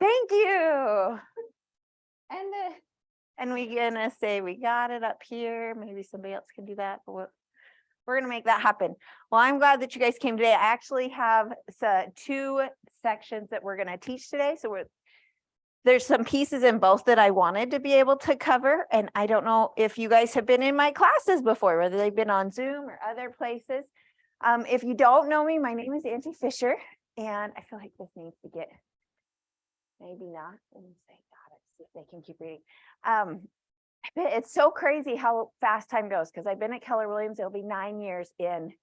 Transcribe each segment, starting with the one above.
Thank you. And we're gonna say we got it up here. Maybe somebody else can do that, but we're gonna make that happen. Well, I'm glad that you guys came today. I actually have two sections that we're gonna teach today. So there's some pieces in both that I wanted to be able to cover. And I don't know if you guys have been in my classes before, whether they've been on Zoom or other places. If you don't know me, my name is Angie Fischer, and I feel like this needs to get, maybe not. Let me say, God, see if they can keep reading. It's so crazy how fast time goes, because I've been at Keller Williams. It'll be 9 years in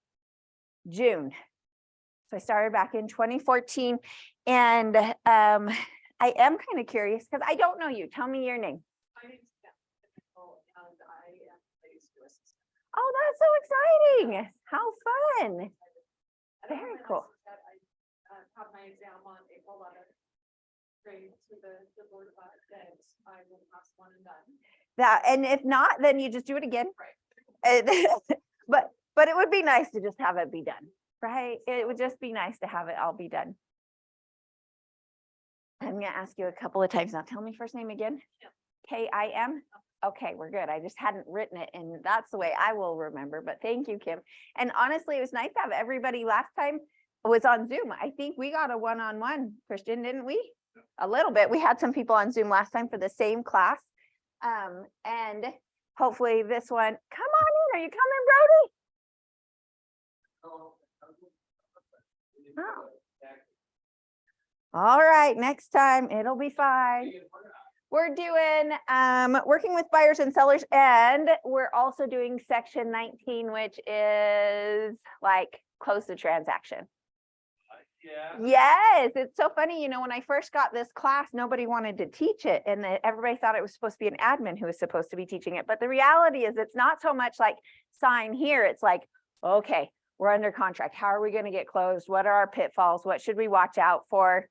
June. So I started back in 2014, and I am kind of curious because I don't know you. Tell me your name. My name is Nicole, and I am a school assistant. Oh, that's so exciting. How fun. Very cool. I have my exam on April 11th. Great to the board about that. I will pass one and done. That, and if not, then you just do it again. Right. But it would be nice to just have it be done, right? It would just be nice to have it all be done. I'm going to ask you a couple of times now. Tell me first name again. Kim. Okay, we're good. I just hadn't written it, and that's the way I will remember. But thank you, Kim. And honestly, it was nice to have everybody. Last time was on Zoom. I think we got a one-on-one, Christian, didn't we? A little bit. We had some people on Zoom last time for the same class. And hopefully this one. Come on in. Are you coming, Brody? Oh. All right, next time it'll be fine. We're doing working with buyers and sellers, and we're also doing section 19, which is like close the transaction. Yeah. Yes, it's so funny. You know, when I first got this class, nobody wanted to teach it, and everybody thought it was supposed to be an admin who was supposed to be teaching it. But the reality is it's not so much like sign here. It's like, okay, we're under contract. How are we going to get closed? What are our pitfalls? What should we watch out for?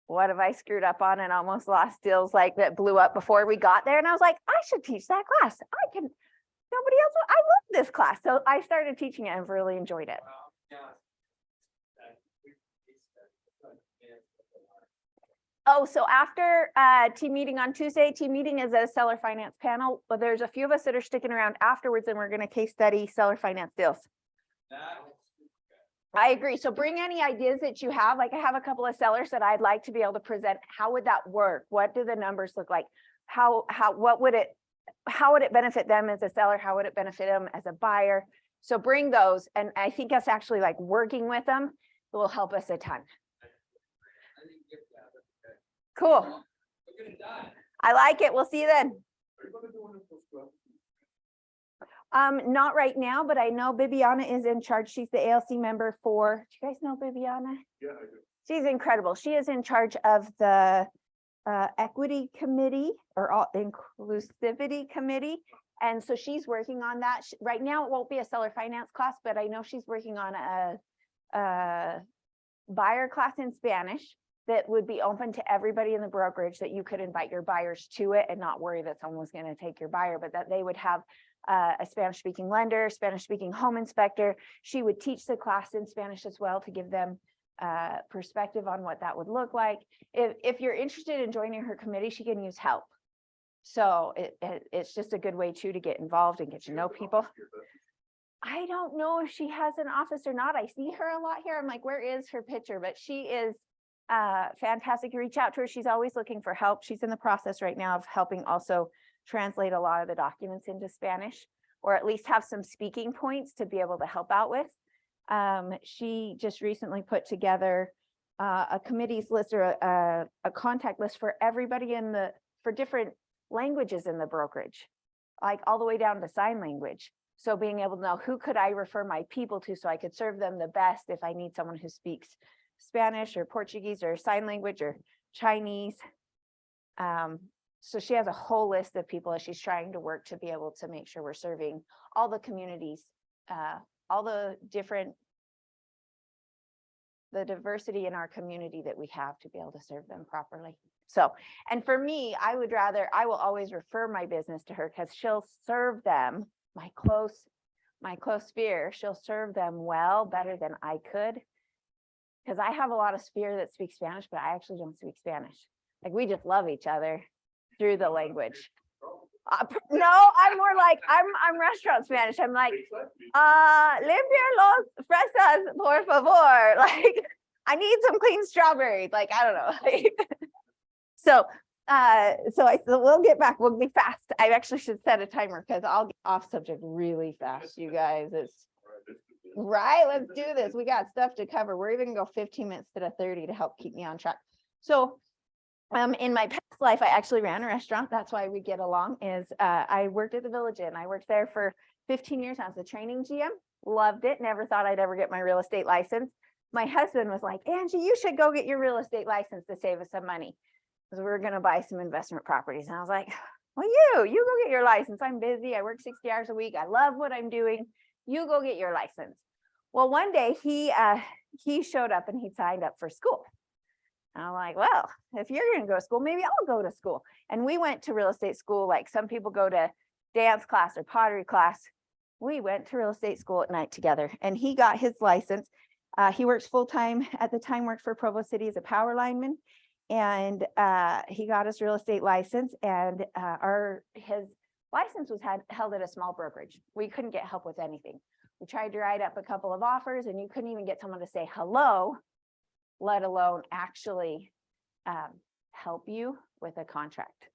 What have I screwed up on and almost lost deals like that blew up before we got there? And I was like, I should teach that class. Nobody else. I love this class. So I started teaching it and I've really enjoyed it. Oh, so after team meeting on Tuesday, team meeting is a seller finance panel, but there's a few of us that are sticking around afterwards, and we're going to case study seller finance deals. I agree. So bring any ideas that you have. Like I have a couple of sellers that I'd like to be able to present. How would that work? What do the numbers look like? How would it benefit them as a seller? How would it benefit them as a buyer? So bring those. And I think us actually like working with them will help us a ton. Cool. I like it. We'll see you then. Not right now, but I know Bibiana is in charge. She's the ALC member for, do you guys know Bibiana? Yeah, I do. She's incredible. She is in charge of the equity committee or inclusivity committee. And so she's working on that. Right now, it won't be a seller finance class, but I know she's working on a buyer class in Spanish that would be open to everybody in the brokerage, that you could invite your buyers to it and not worry that someone was going to take your buyer, but that they would have a Spanish-speaking lender, Spanish-speaking home inspector. She would teach the class in Spanish as well to give them perspective on what that would look like. If you're interested in joining her committee, she can use help. So it's just a good way too to get involved and get to know people. I don't know if she has an office or not. I see her a lot here. I'm like, where is her picture? But she is fantastic. Reach out to her. She's always looking for help. She's in the process right now of helping also translate a lot of the documents into Spanish, or at least have some speaking points to be able to help out with. She just recently put together a committees list or a contact list for everybody for different languages in the brokerage, like all the way down to sign language. So being able to know who could I refer my people to so I could serve them the best if I need someone who speaks Spanish or Portuguese or sign language or Chinese. So she has a whole list of people as she's trying to work to be able to make sure we're serving all the communities, all the diversity in our community that we have to be able to serve them properly. So, and for me, I will always refer my business to her because she'll serve them, my close sphere, she'll serve them well, better than I could. Because I have a lot of sphere that speaks Spanish, but I actually don't speak Spanish. Like we just love each other through the language. No, I'm more like, I'm restaurant Spanish. I'm like, limpia los fresas, por favor. Like, I need some clean strawberries. Like, I don't know. So I said, we'll get back. We'll be fast. I actually should set a timer because I'll get off subject really fast, you guys. It's right. Let's do this. We got stuff to cover. We're even gonna go 15 minutes to 30 to help keep me on track. So in my past life, I actually ran a restaurant. That's why we get along is I worked at the Village Inn. I worked there for 15 years as a training GM. Loved it. Never thought I'd ever get my real estate license. My husband was like, Angie, you should go get your real estate license to save us some money. Because we were going to buy some investment properties. And I was like, well, you go get your license. I'm busy. I work 60 hours a week. I love what I'm doing. You go get your license. Well, one day he showed up and he signed up for school. And I'm like, well, if you're going to go to school, maybe I'll go to school. And we went to real estate school. Like some people go to dance class or pottery class. We went to real estate school at night together and he got his license. He works full-time at the time, worked for Provo City as a power lineman. And he got his real estate license and his license was held at a small brokerage. We couldn't get help with anything. We tried to write up a couple of offers and you couldn't even get someone to say hello, let alone actually help you with a contract.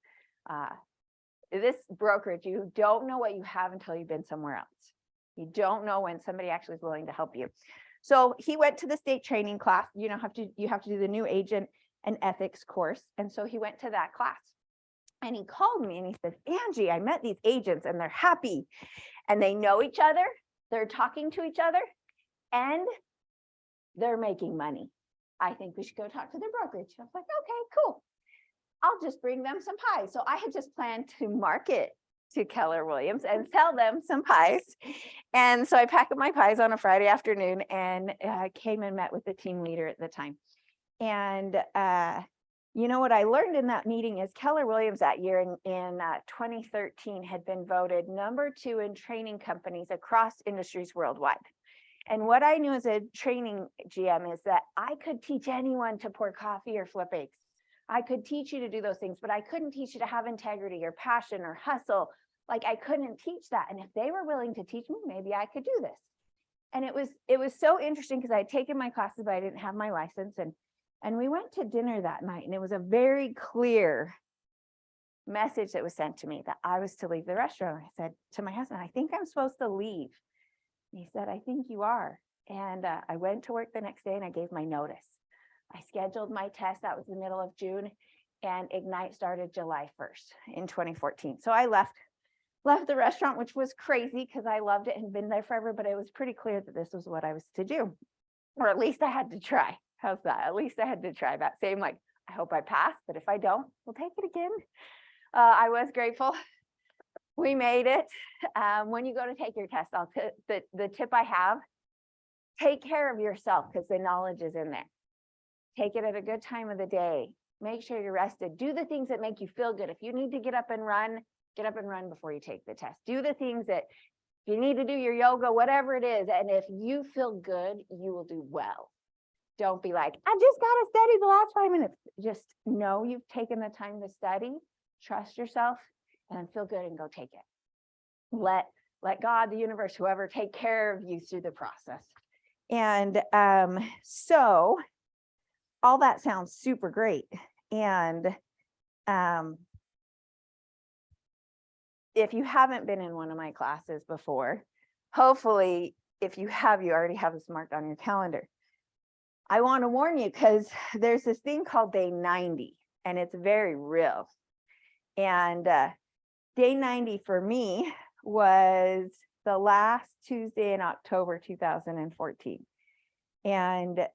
This brokerage, you don't know what you have until you've been somewhere else. You don't know when somebody actually is willing to help you. So he went to the state training class. You have to do the new agent and ethics course. And so he went to that class and he called me and he said, Angie, I met these agents and they're happy and they know each other. They're talking to each other and they're making money. I think we should go talk to their brokerage. I was like, okay, cool. I'll just bring them some pies. So I had just planned to market to Keller Williams and sell them some pies. And so I packed up my pies on a Friday afternoon and came and met with the team leader at the time. And you know what I learned in that meeting is Keller Williams that year in 2013 had been voted #2 in training companies across industries worldwide. And what I knew as a training GM is that I could teach anyone to pour coffee or flip eggs. I could teach you to do those things, but I couldn't teach you to have integrity or passion or hustle. Like I couldn't teach that. And if they were willing to teach me, maybe I could do this. And it was so interesting because I had taken my classes, but I didn't have my license. And we went to dinner that night and it was a very clear message that was sent to me that I was to leave the restaurant. I said to my husband, I think I'm supposed to leave. And he said, I think you are. And I went to work the next day and I gave my notice. I scheduled my test. That was the middle of June and Ignite started July 1st in 2014. So I left the restaurant, which was crazy because I loved it and been there forever, but it was pretty clear that this was what I was to do, or at least I had to try. How's that? At least I had to try that same, like, I hope I pass, but if I don't, we'll take it again. I was grateful. We made it. When you go to take your test, the tip I have, take care of yourself because the knowledge is in there. Take it at a good time of the day. Make sure you're rested. Do the things that make you feel good. If you need to get up and run before you take the test. Do the things that if you need to do your yoga, whatever it is. And if you feel good, you will do well. Don't be like, I just got to study the last 5 minutes. Just know you've taken the time to study, trust yourself, and feel good and go take it. Let God, the universe, whoever, take care of you through the process. And so all that sounds super great. And if you haven't been in one of my classes before, hopefully, if you have, you already have this marked on your calendar. I want to warn you because there's this thing called day 90 and it's very real. And day 90 for me was the last Tuesday in October 2014. And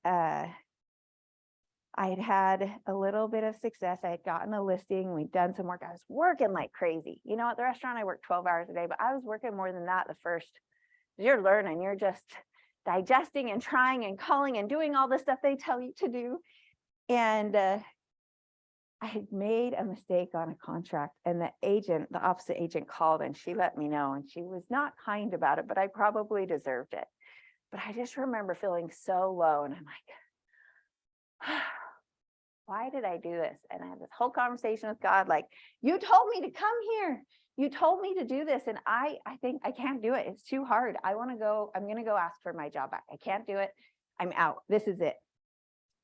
I had a little bit of success. I had gotten a listing. We'd done some work. I was working like crazy. You know, at the restaurant, I worked 12 hours a day, but I was working more than that the first. You're learning. You're just digesting and trying and calling and doing all the stuff they tell you to do. And I had made a mistake on a contract and the opposite agent called and she let me know and she was not kind about it, but I probably deserved it. But I just remember feeling so low and I'm like, why why did I do this? And I had this whole conversation with God, like, you told me to come here. You told me to do this. And I think I can't do it. It's too hard. I'm going to go ask for my job back. I can't do it. I'm out. This is it.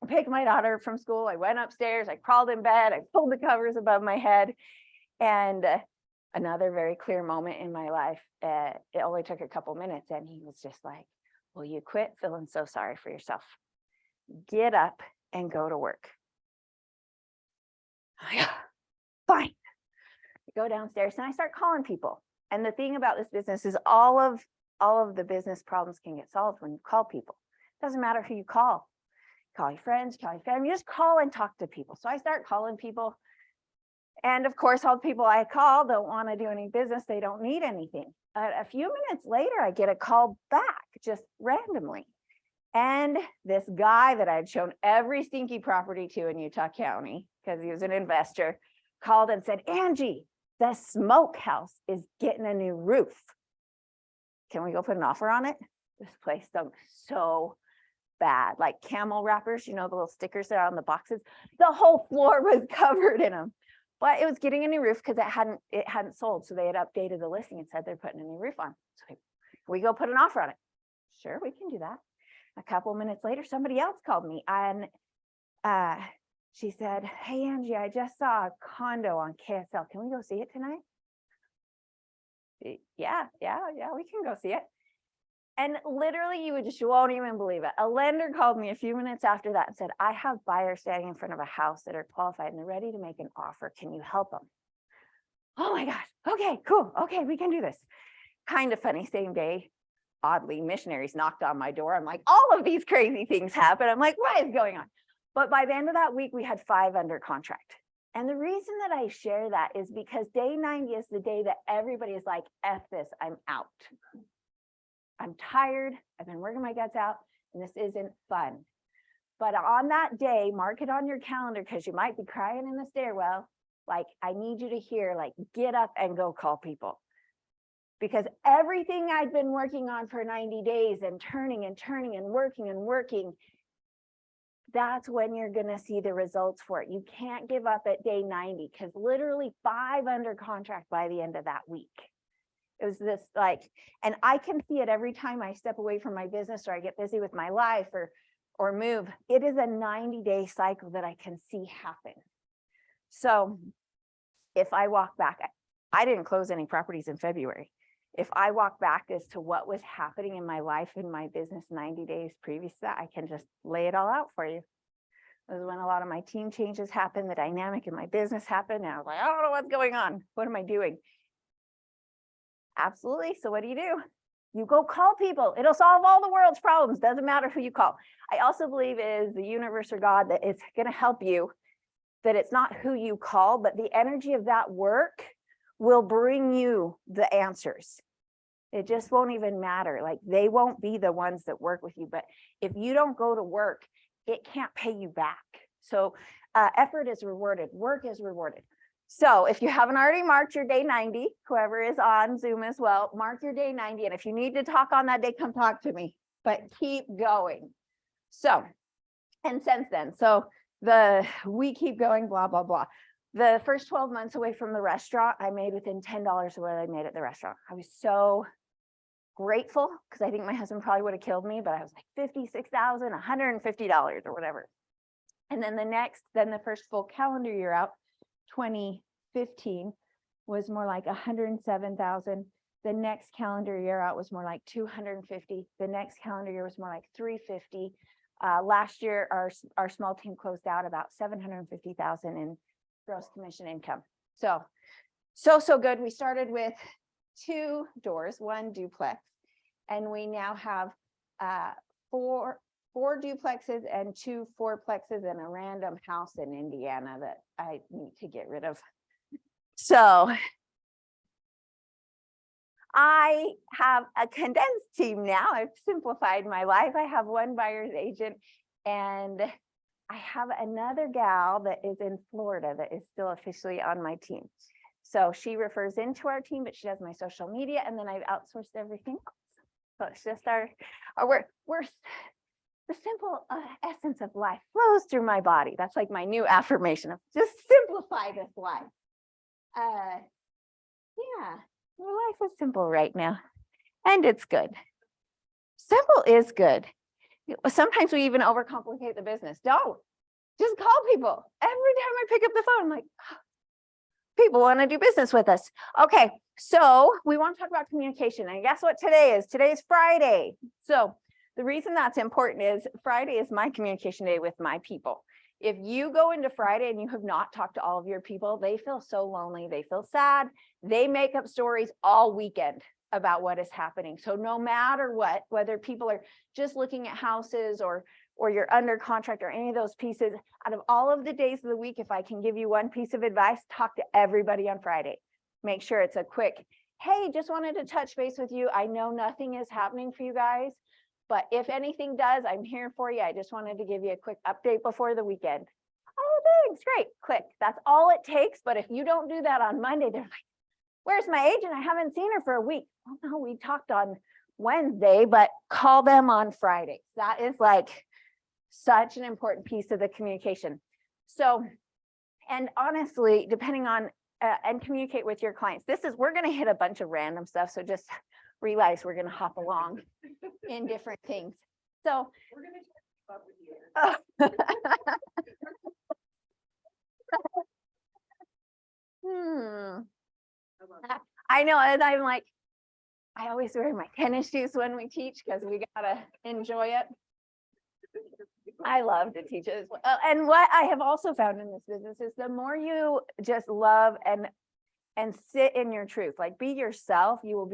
I picked my daughter from school. I went upstairs. I crawled in bed. I pulled the covers above my head. And another very clear moment in my life. It only took a couple minutes. And he was just like, will you quit feeling so sorry for yourself? Get up and go to work. Fine. I go downstairs and I start calling people. And the thing about this business is all of the business problems can get solved when you call people. It doesn't matter who you call. Call your friends, call your family, you just call and talk to people. So I start calling people. And of course, all the people I call don't want to do any business. They don't need anything. A few minutes later, I get a call back just randomly. And this guy that I'd shown every stinky property to in Utah County, because he was an investor, called and said, Angie, the smokehouse is getting a new roof. Can we go put an offer on it? This place stunk so bad, like camel wrappers, you know, the little stickers that are on the boxes. The whole floor was covered in them. But it was getting a new roof because it hadn't sold. So they had updated the listing and said they're putting a new roof on. So we go put an offer on it. Sure, we can do that. A couple minutes later, somebody else called me and she said, hey, Angie, I just saw a condo on KSL. Can we go see it tonight? Yeah, we can go see it. And literally, you won't even believe it. A lender called me a few minutes after that and said, I have buyers standing in front of a house that are qualified and they're ready to make an offer. Can you help them? Oh my gosh. Okay, cool. Okay, we can do this. Kind of funny, same day. Oddly, missionaries knocked on my door. I'm like, all of these crazy things happen. I'm like, what is going on? But by the end of that week, we had 5 under contract. And the reason that I share that is because day 90 is the day that everybody is like, F this, I'm out. I'm tired. I've been working my guts out and this isn't fun. But on that day, mark it on your calendar because you might be crying in the stairwell. Like, I need you to hear, like, get up and go call people. Because everything I'd been working on for 90 days and turning and working, that's when you're going to see the results for it. You can't give up at day 90 because literally 5 under contract by the end of that week. It was this like, and I can see it every time I step away from my business or I get busy with my life or move. It is a 90-day cycle that I can see happen. So if I walk back, I didn't close any properties in February. If I walk back as to what was happening in my life, in my business 90 days previous to that, I can just lay it all out for you. It was when a lot of my team changes happened, the dynamic in my business happened, and I was like, I don't know what's going on. What am I doing? Absolutely. So what do? You go call people. It'll solve all the world's problems. Doesn't matter who you call. I also believe it is the universe or God that is going to help you, that it's not who you call, but the energy of that work will bring you the answers. It just won't even matter. Like, they won't be the ones that work with you. But if you don't go to work, it can't pay you back. So effort is rewarded. Work is rewarded. So if you haven't already marked your day 90, whoever is on Zoom as well, mark your day 90. And if you need to talk on that day, come talk to me, but keep going. So, and since then, so we keep going, blah, blah, blah. The first 12 months away from the restaurant, I made within $10 of what I made at the restaurant. I was so grateful because I think my husband probably would have killed me, but I was like $56,000, $150 or whatever. And then the first full calendar year out, 2015 was more like 107,000. The next calendar year out was more like 250. The next calendar year was more like 350. Last year, our small team closed out about 750,000 in gross commission income. So good. We started with 2 doors, 1 duplex, and we now have 4 duplexes and 2 fourplexes and a random house in Indiana that I need to get rid of. So I have a condensed team now. I've simplified my life. I have 1 buyer's agent and I have another gal that is in Florida that is still officially on my team. So she refers into our team, but she does my social media, and then I've outsourced everything else. So it's just our the simple essence of life flows through my body. That's like my new affirmation of just simplify this life. Yeah, my life is simple right now, and it's good. Simple is good. Sometimes we even overcomplicate the business. Don't. Just call people. Every time I pick up the phone, I'm like, oh, people want to do business with us. Okay, so we want to talk about communication. And guess what today is? Today is Friday. So the reason that's important is Friday is my communication day with my people. If you go into Friday and you have not talked to all of your people, they feel so lonely. They feel sad. They make up stories all weekend about what is happening. So no matter what, whether people are just looking at houses or you're under contract or any of those pieces, out of all of the days of the week, if I can give you one piece of advice, talk to everybody on Friday. Make sure it's a quick, hey, just wanted to touch base with you. I know nothing is happening for you guys, but if anything does, I'm here for you. I just wanted to give you a quick update before the weekend. Oh, thanks, great, click. That's all it takes. But if you don't do that on Monday, they're like, where's my agent? I haven't seen her for a week. Well, no, we talked on Wednesday, but call them on Friday. That is like such an important piece of the communication. So, and honestly, depending on, and communicate with your clients. We're going to hit a bunch of random stuff. So just realize we're going to hop along in different things. So We're gonna keep up with you. I know, and I'm like, I always wear my tennis shoes when we teach because we gotta enjoy it. I love to teach it as well. And what I have also found in this business is the more you just love and sit in your truth, like be yourself, you will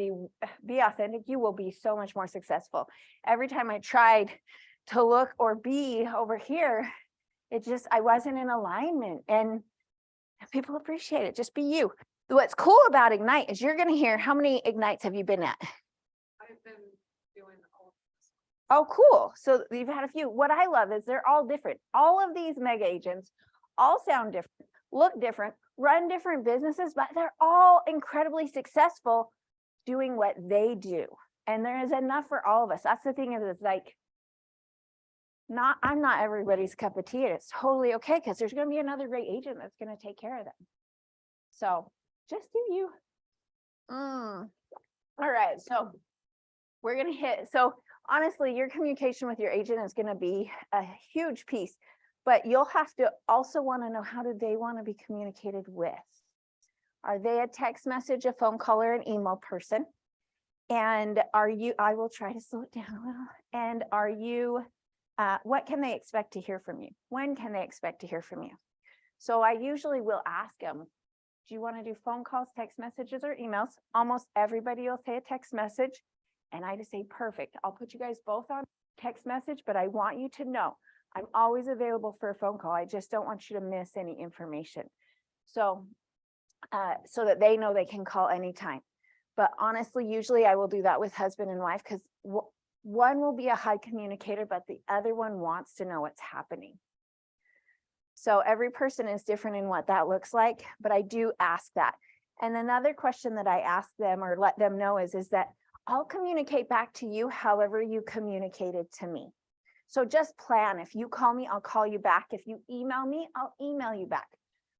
be authentic, you will be so much more successful. Every time I tried to look or be over here, I wasn't in alignment, and people appreciate it. Just be you. What's cool about Ignite is you're going to hear, how many Ignites have you been at? I've been doing all of this. Oh, cool. So you've had a few. What I love is they're all different. All of these mega agents all sound different, look different, run different businesses, but they're all incredibly successful doing what they do. And there is enough for all of us. That's the thing, is it's like, I'm not everybody's cup of tea, and it's totally okay, because there's going to be another great agent that's going to take care of them. So just do you. All right, so we're going to hit, so honestly, your communication with your agent is going to be a huge piece, but you'll have to also want to know, how do they want to be communicated with? Are they a text message, a phone call, or an email person? And I will try to slow it down a little. And are you, what can they expect to hear from you? When can they expect to hear from you? So I usually will ask them, do you want to do phone calls, text messages, or emails? Almost everybody will say a text message. And I just say, perfect. I'll put you guys both on text message, but I want you to know I'm always available for a phone call. I just don't want you to miss any information. So, so that they know they can call anytime. But honestly, usually I will do that with husband and wife, because one will be a high communicator, but the other one wants to know what's happening. So every person is different in what that looks like, but I do ask that. And another question that I ask them or let them know is that I'll communicate back to you however you communicated to me. So just plan. If you call me, I'll call you back. If you email me, I'll email you back.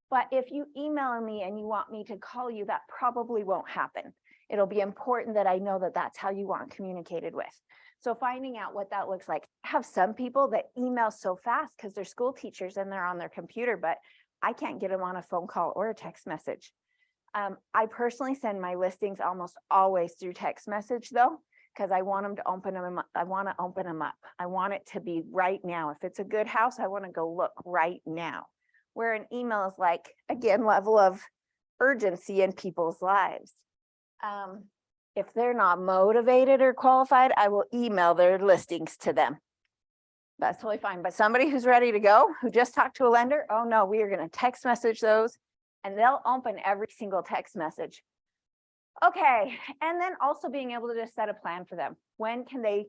But if you email me and you want me to call you, that probably won't happen. It'll be important that I know that that's how you want communicated with. So finding out what that looks like. I have some people that email so fast because they're school teachers and they're on their computer, but I can't get them on a phone call or a text message. I personally send my listings almost always through text message though, because I want them to open them. I want to open them up. I want it to be right now. If it's a good house, I want to go look right now. Where an email is like, again, level of urgency in people's lives. If they're not motivated or qualified, I will email their listings to them. That's totally fine. But somebody who's ready to go, who just talked to a lender, oh no, we are going to text message those, and they'll open every single text message. Okay. And then also being able to just set a plan for them. When can they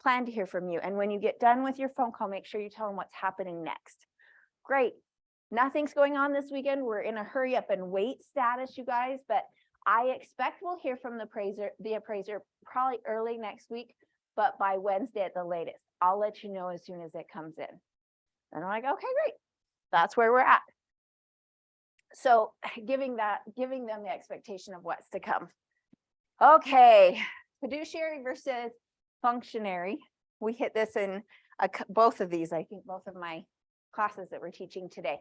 plan to hear from you? And when you get done with your phone call, make sure you tell them what's happening next. Great. Nothing's going on this weekend. We're in a hurry up and wait status, you guys, but I expect we'll hear from the appraiser probably early next week, but by Wednesday at the latest. I'll let you know as soon as it comes in. And I'm like, okay, great. That's where we're at. So giving them the expectation of what's to come. Okay, fiduciary versus functionary. We hit this in both of these, I think both of my classes that we're teaching today.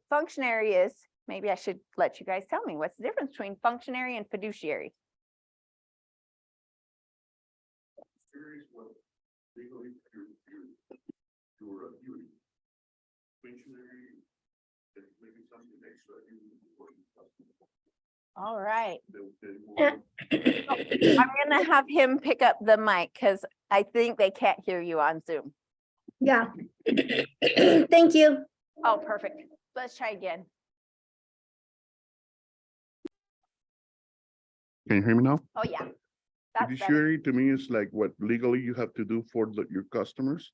Functionary is, maybe I should let you guys tell me, what's the difference between functionary and fiduciary? Legally, you're a duty. Functionary, that maybe something extra you for the All right. customer. I'm gonna have him pick up the mic because I think they can't hear you on Zoom. Yeah. Thank you. Oh, perfect. Let's try again. Can you hear me now? Oh, yeah. That's better. Fiduciary to me is like what legally you have to do for your customers.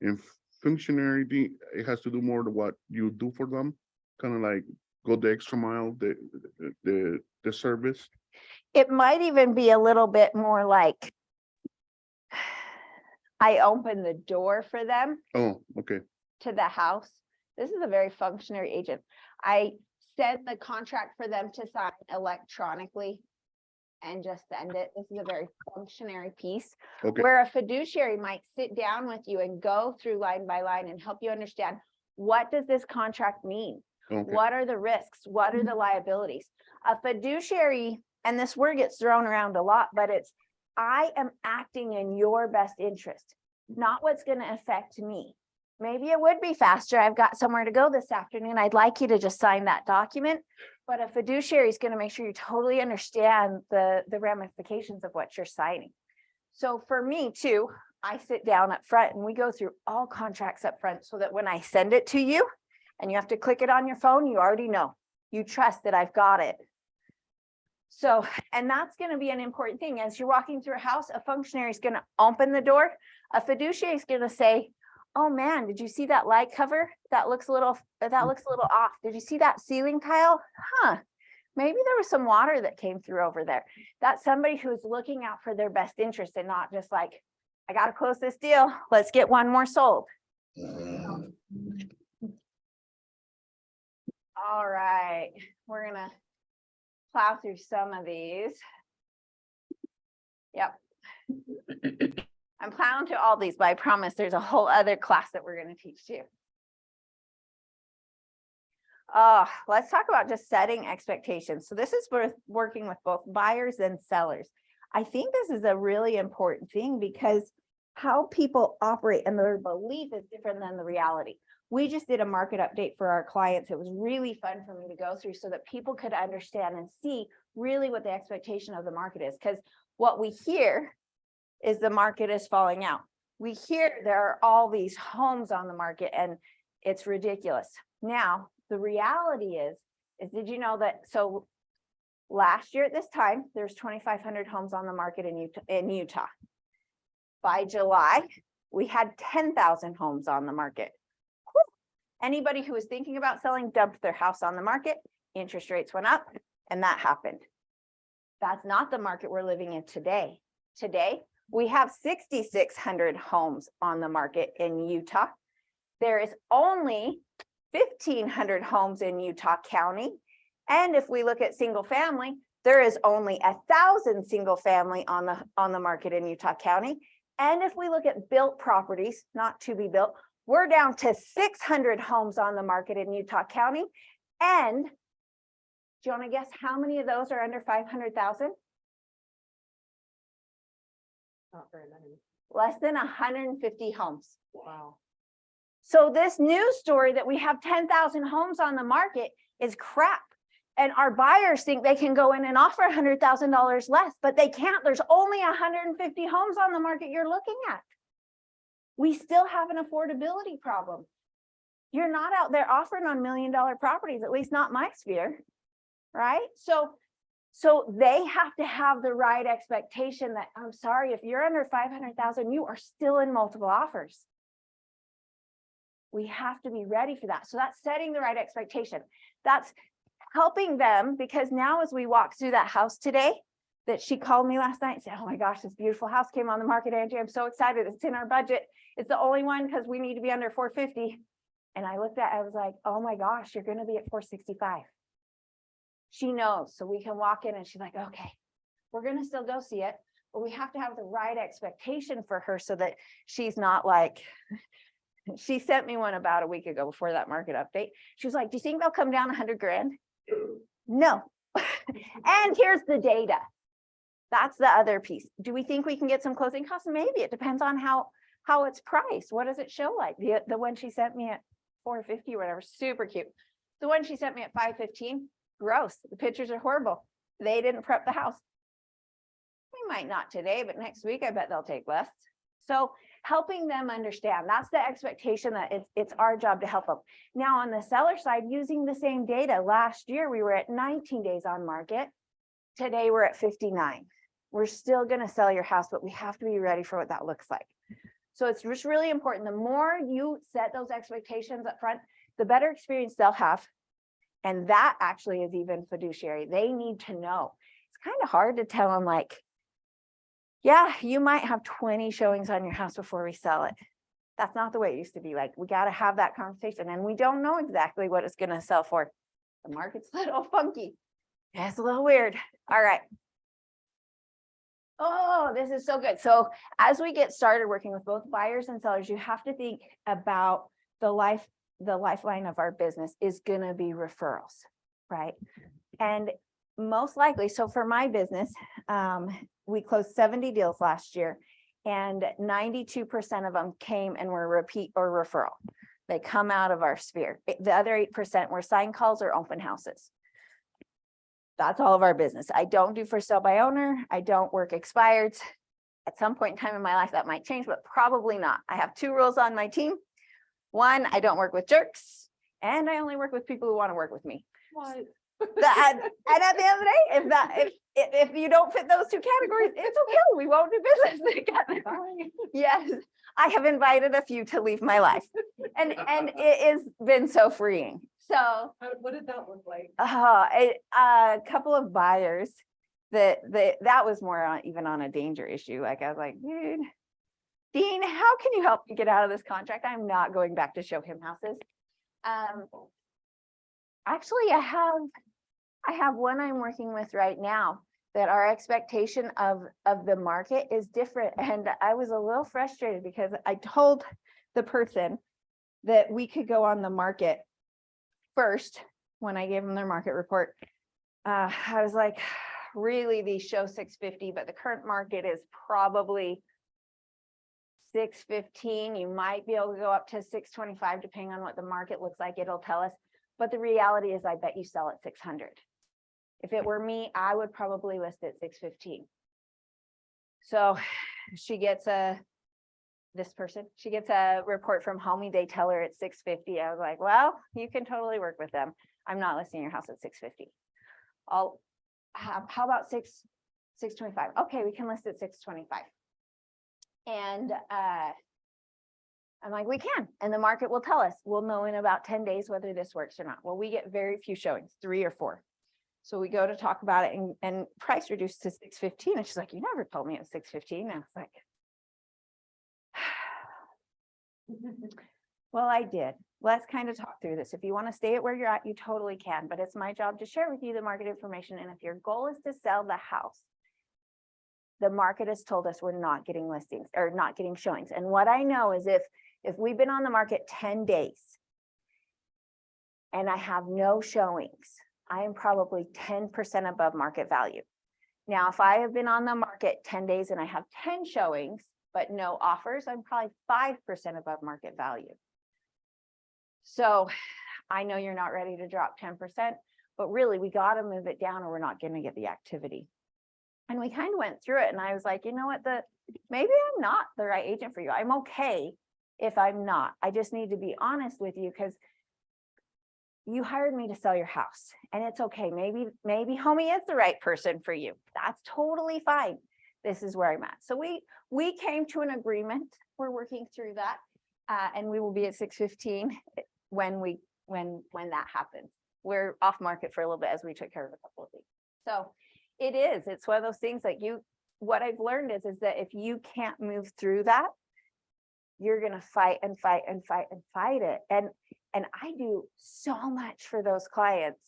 And functionary, it has to do more to what you do for them, kind of like go the extra mile, the service. It might even be a little bit more like I open the door for them Oh, okay. to the house. This is a very functionary agent. I send the contract for them to sign electronically and just send it. This is a very functionary piece. Okay. Where a fiduciary might sit down with you and go through line by line and help you understand, what does this contract mean? Okay. What are the risks? What are the liabilities? A fiduciary, and this word gets thrown around a lot, but it's, I am acting in your best interest, not what's going to affect me. Maybe it would be faster. I've got somewhere to go this afternoon. I'd like you to just sign that document. But a fiduciary is going to make sure you totally understand the ramifications of what you're signing. So for me too, I sit down up front and we go through all contracts up front so that when I send it to you and you have to click it on your phone, you already know. You trust that I've got it. So, and that's going to be an important thing. As you're walking through a house, a functionary is going to open the door. A fiduciary is going to say, oh man, did you see that light cover? That looks a little off. Did you see that ceiling tile? Huh, maybe there was some water that came through over there. That's somebody who's looking out for their best interest and not just like, I got to close this deal. Let's get one more sold. All right, we're gonna plow through some of these. Yep. I'm plowing to all these, but I promise there's a whole other class that we're going to teach too. Let's talk about just setting expectations. So this is working with both buyers and sellers. I think this is a really important thing because how people operate and their belief is different than the reality. We just did a market update for our clients. It was really fun for me to go through so that people could understand and see really what the expectation of the market is. Because what we hear is the market is falling out. We hear there are all these homes on the market and it's ridiculous. Now, the reality is did you know that, so last year at this time, there's 2,500 homes on the market in Utah. By July, we had 10,000 homes on the market. Whew. Anybody who was thinking about selling dumped their house on the market, interest rates went up, and that happened. That's not the market we're living in today. Today, we have 6,600 homes on the market in Utah. There is only 1,500 homes in Utah County. And if we look at single family, there is only 1,000 single family on the market in Utah County. And if we look at built properties, not to be built, we're down to 600 homes on the market in Utah County. And do you want to guess how many of those are under 500,000? Not very many. Less than 150 homes. Wow. So this news story that we have 10,000 homes on the market is crap. And our buyers think they can go in and offer $100,000 less, but they can't. There's only 150 homes on the market you're looking at. We still have an affordability problem. You're not out there offering on $1 million properties, at least not my sphere, right? So they have to have the right expectation that, I'm sorry, if you're under 500,000, you are still in multiple offers. We have to be ready for that. So that's setting the right expectation. That's helping them, because now as we walk through that house today, that she called me last night and said, oh my gosh, this beautiful house came on the market, Angie. I'm so excited. It's in our budget. It's the only one because we need to be under 450. And I looked at, I was like, oh my gosh, you're going to be at 465. She knows. So we can walk in and she's like, okay, we're going to still go see it, but we have to have the right expectation for her so that she's not like, she sent me one about a week ago before that market update. She was like, do you think they'll come down 100 grand? No. And here's the data. That's the other piece. Do we think we can get some closing costs? Maybe. It depends on how it's priced. What does it show like? The one she sent me at 450 or whatever, super cute. The one she sent me at 515, gross. The pictures are horrible. They didn't prep the house. We might not today, but next week I bet they'll take less. So helping them understand, that's the expectation that it's our job to help them. Now on the seller side, using the same data, last year we were at 19 days on market. Today we're at 59. We're still going to sell your house, but we have to be ready for what that looks like. So it's just really important. The more you set those expectations up front, the better experience they'll have. And that actually is even fiduciary. They need to know. It's kind of hard to tell them like, yeah, you might have 20 showings on your house before we sell it. That's not the way it used to be. Like, we got to have that conversation, and we don't know exactly what it's going to sell for. The market's a little funky. Yeah, it's a little weird. All right. Oh, this is so good. So as we get started working with both buyers and sellers, you have to think about the lifeline of our business is going to be referrals, right? And most likely, so for my business, we closed 70 deals last year, and 92% of them came and were repeat or referral. They come out of our sphere. The other 8% were sign calls or open houses. That's all of our business. I don't do for sale by owner. I don't work expireds. At some point in time in my life, that might change, but probably not. I have 2 rules on my team. 1, I don't work with jerks, and I only work with people who want to work with me. What? And at the end of the day, if you don't fit those 2 categories, it's okay. We won't do business together. Yes, I have invited a few to leave my life, and it has been so freeing. So What did that look like? a couple of buyers that was more on, even on a danger issue. Like, I was like, dude, Dean, how can you help me get out of this contract? I'm not going back to show him houses. Actually, I have one I'm working with right now that our expectation of the market is different. And I was a little frustrated because I told the person that we could go on the market first when I gave them their market report. I was like, really, these show 650, but the current market is probably 615. You might be able to go up to 625, depending on what the market looks like. It'll tell us. But the reality is, I bet you sell at 600. If it were me, I would probably list at 615. So she gets she gets a report from Homey. They tell her it's 650. I was like, well, you can totally work with them. I'm not listing your house at 650. How about 625? Okay, we can list at 625. And I'm like, we can, and the market will tell us. We'll know in about 10 days whether this works or not. Well, we get very few showings, 3 or 4. So we go to talk about it, and price reduced to 615. And she's like, you never told me it was 615. And I was like, well, I did. Let's kind of talk through this. If you want to stay at where you're at, you totally can, but it's my job to share with you the market information. And if your goal is to sell the house, the market has told us we're not getting listings or not getting showings. And what I know is if we've been on the market 10 days and I have no showings, I am probably 10% above market value. Now, if I have been on the market 10 days and I have 10 showings, but no offers, I'm probably 5% above market value. So I know you're not ready to drop 10%, but really we got to move it down or we're not going to get the activity. And we kind of went through it, and I was like, you know what, maybe I'm not the right agent for you. I'm okay if I'm not. I just need to be honest with you because you hired me to sell your house, and it's okay. Maybe Homey is the right person for you. That's totally fine. This is where I'm at. So we came to an agreement. We're working through that, and we will be at 615 when that happens. We're off market for a little bit as we took care of a couple of things. So It is. It's one of those things like what I've learned is that if you can't move through that, you're gonna fight and fight and fight and fight it. And I do so much for those clients.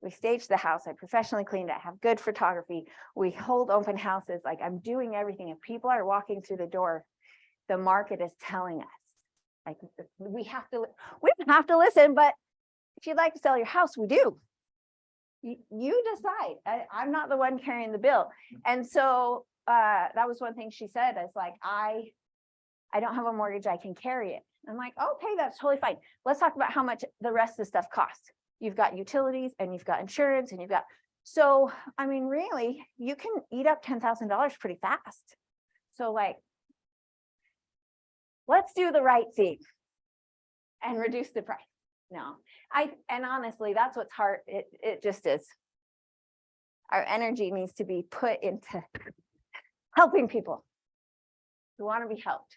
We stage the house, I professionally cleaned it, I have good photography. We hold open houses, like I'm doing everything. If people are walking through the door, the market is telling us, like we don't have to listen, but if you'd like to sell your house, we do. You decide. I'm not the one carrying the bill. And so that was one thing she said, is like, I don't have a mortgage, I can carry it. I'm like, okay, that's totally fine. Let's talk about how much the rest of the stuff costs. You've got utilities and you've got insurance and you've got, so, I mean, really, you can eat up $10,000 pretty fast. So like, let's do the right thing and reduce the price. No, and honestly, that's what's hard. It just is. Our energy needs to be put into helping people who want to be helped.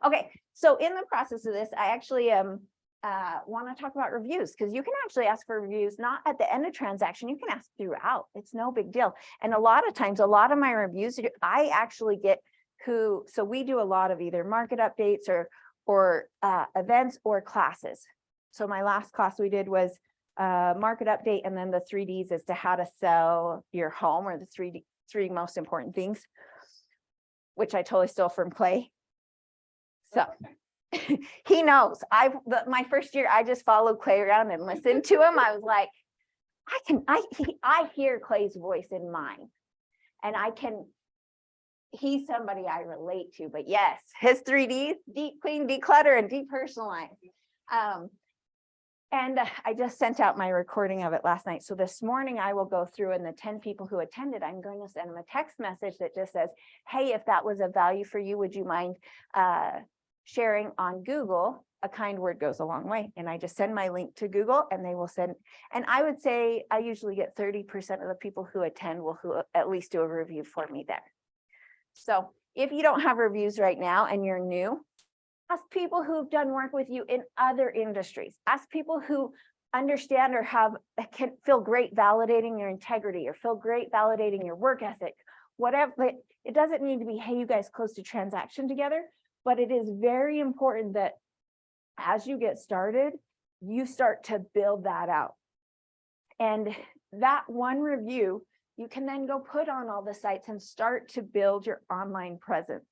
Okay, so in the process of this, I actually want to talk about reviews, because you can actually ask for reviews, not at the end of transaction, you can ask throughout. It's no big deal. And a lot of times, a lot of my reviews, I actually get so we do a lot of either market updates or events or classes. So my last class we did was market update, and then the 3Ds as to how to sell your home, or the three most important things, which I totally stole from Clay. So he knows. My first year, I just followed Clay around and listened to him. I was like, I hear Clay's voice in mine, and he's somebody I relate to. But yes, his 3Ds: deep clean, declutter, and depersonalize. And I just sent out my recording of it last night. So this morning I will go through, and the 10 people who attended, I'm going to send them a text message that just says, hey, if that was of value for you, would you mind sharing on Google? A kind word goes a long way. And I just send my link to Google, and they will send. And I would say I usually get 30% of the people who attend who at least do a review for me there. So if you don't have reviews right now and you're new, ask people who've done work with you in other industries. Ask people who understand or can feel great validating your integrity, or feel great validating your work ethic, whatever. It doesn't need to be, hey, you guys closed a transaction together, but it is very important that as you get started, you start to build that out. And that one review, you can then go put on all the sites and start to build your online presence.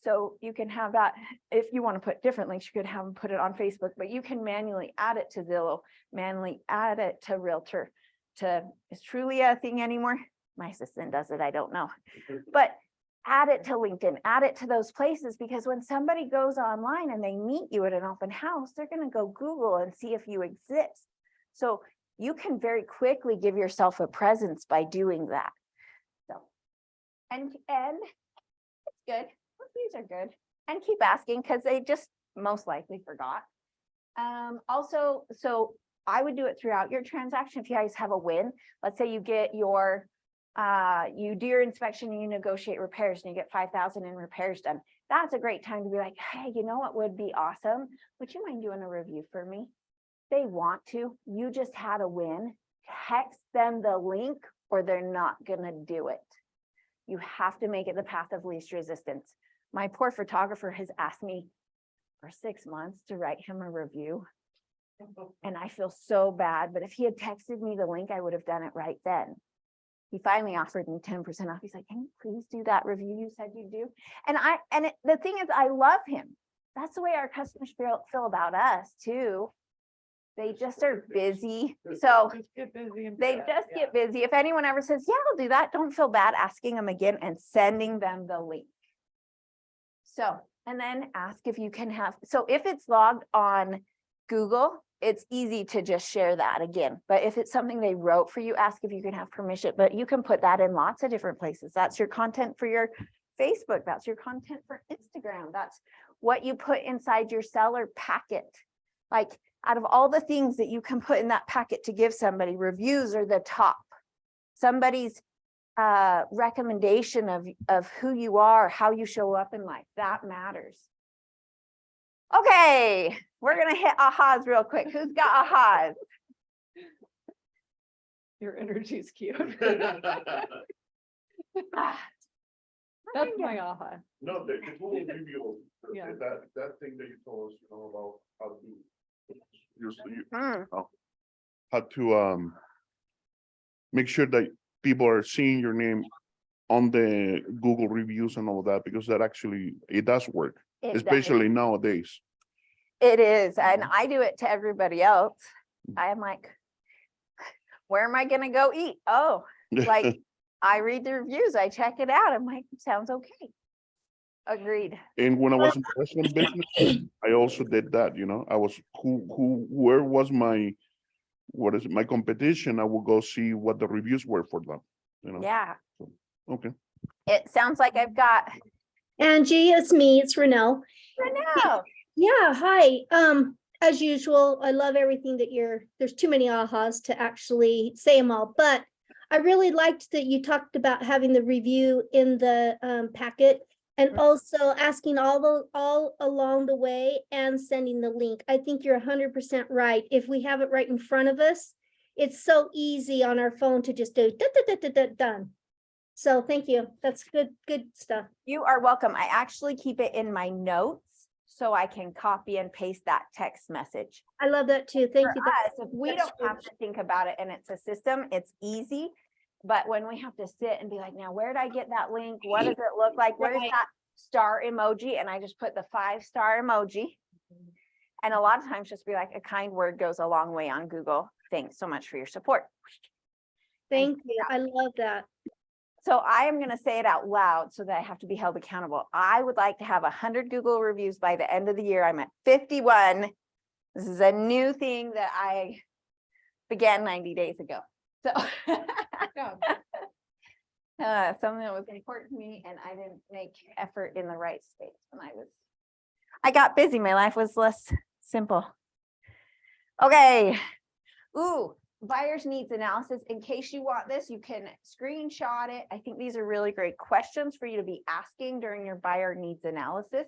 So you can have that, if you want to put different links, you could have them put it on Facebook, but you can manually add it to Zillow, manually add it to Realtor, is Trulia a thing anymore? My assistant does it, I don't know. But add it to LinkedIn, add it to those places, because when somebody goes online and they meet you at an open house, they're going to go Google and see if you exist. So you can very quickly give yourself a presence by doing that. So, and it's good. Reviews are good, and keep asking, because they just most likely forgot. Also, so I would do it throughout your transaction. If you guys have a win, let's say you get your you do your inspection and you negotiate repairs and you get 5,000 in repairs done. That's a great time to be like, hey, you know what would be awesome? Would you mind doing a review for me? They want to. You just had a win. Text them the link, or they're not gonna do it. You have to make it the path of least resistance. My poor photographer has asked me for 6 months to write him a review. And I feel so bad, but if he had texted me the link, I would have done it right then. He finally offered me 10% off. He's like, can you please do that review you said you'd do? And the thing is, I love him. That's the way our customers feel about us too. They just are busy. So they just get busy. If anyone ever says, yeah, I'll do that, don't feel bad asking them again and sending them the link. So, and then ask if you can have, so if it's logged on Google, it's easy to just share that again. But if it's something they wrote for you, ask if you can have permission, but you can put that in lots of different places. That's your content for your Facebook. That's your content for Instagram. That's what you put inside your seller packet. Like, out of all the things that you can put in that packet to give somebody, reviews are the top. Somebody's recommendation of who you are, how you show up in life, that matters. Okay, we're gonna hit ahas real quick. Who's got ahas? Your energy's cute. Ah, That's my aha. No, the Google review, Yeah. that thing that you told us, you know, about how to. mm, How to make sure that people are seeing your name on the Google reviews and all that, because that actually, it does work, it does. especially nowadays. It is, and I do it to everybody else. I'm like, where am I gonna go eat? Oh, like, I read the reviews, I check it out. I'm like, sounds okay. Agreed. And when I was in restaurant business, I also did that, you know, I was, where was my, what is it, my competition, I would go see what the reviews were for them, you know? Yeah, Okay. it sounds like I've got, Angie, it's me, it's Renelle. Renelle. Yeah, hi. As usual, I love everything that there's too many ahas to actually say them all, but I really liked that you talked about having the review in the packet and also asking all along the way and sending the link. I think you're 100% right. If we have it right in front of us, it's so easy on our phone to just do done. So thank you. That's good stuff. You are welcome. I actually keep it in my notes so I can copy and paste that text message. I love that too. Thank For you. us, if we that's don't have to think about it and it's a system, it's easy. But when we have to sit and be like, now, where did I get that link? What does it look like? Where's Right. that star emoji? And I just put the 5-star emoji. And a lot of times just be like, a kind word goes a long way on Google. Thanks so much for your support. Thank you. I love that. So I am going to say it out loud so that I have to be held accountable. I would like to have 100 Google reviews by the end of the year. I'm at 51. This is a new thing that I began 90 days ago. So something that was important to me, and I didn't make effort in the right space when I got busy. My life was less simple. Okay. Ooh, buyer's needs analysis. In case you want this, you can screenshot it. I think these are really great questions for you to be asking during your buyer needs analysis.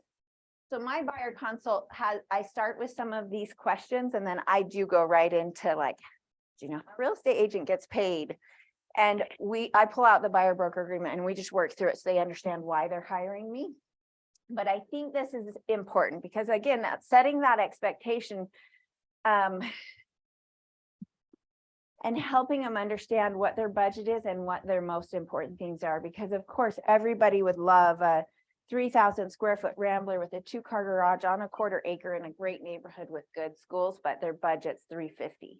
So my buyer consult I start with some of these questions, and then I do go right into like, do you know how a real estate agent gets paid? And I pull out the buyer broker agreement and we just work through it so they understand why they're hiring me. But I think this is important because, again, that's setting that expectation and helping them understand what their budget is and what their most important things are. Because of course, everybody would love a 3,000 square foot Rambler with a 2-car garage on a 1/4 acre in a great neighborhood with good schools, but their budget's $350.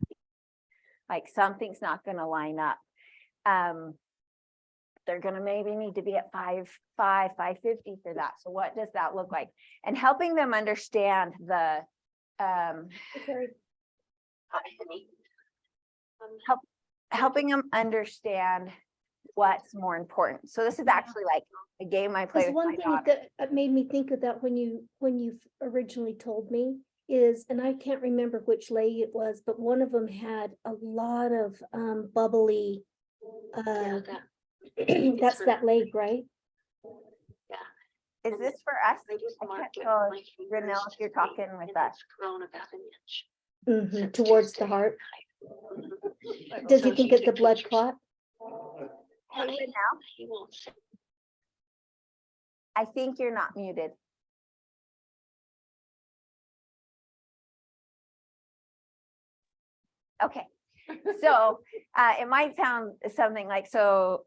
Like, something's not going to line up. They're going to maybe need to be at $550 for that. So what does that look like? And helping them understand the helping them understand what's more important. So this is actually like a game I play There's with my one thing daughter. that made me think of that when you originally told me is, and I can't remember which lady it was, but one of them had a lot of bubbly. That's that leg, right? Is this for us? I can't tell if Renelle, if you're talking with us. Towards the heart. Does he think it's a blood clot? Hey, Renelle, I think you're not muted. Okay, so it might sound something like, so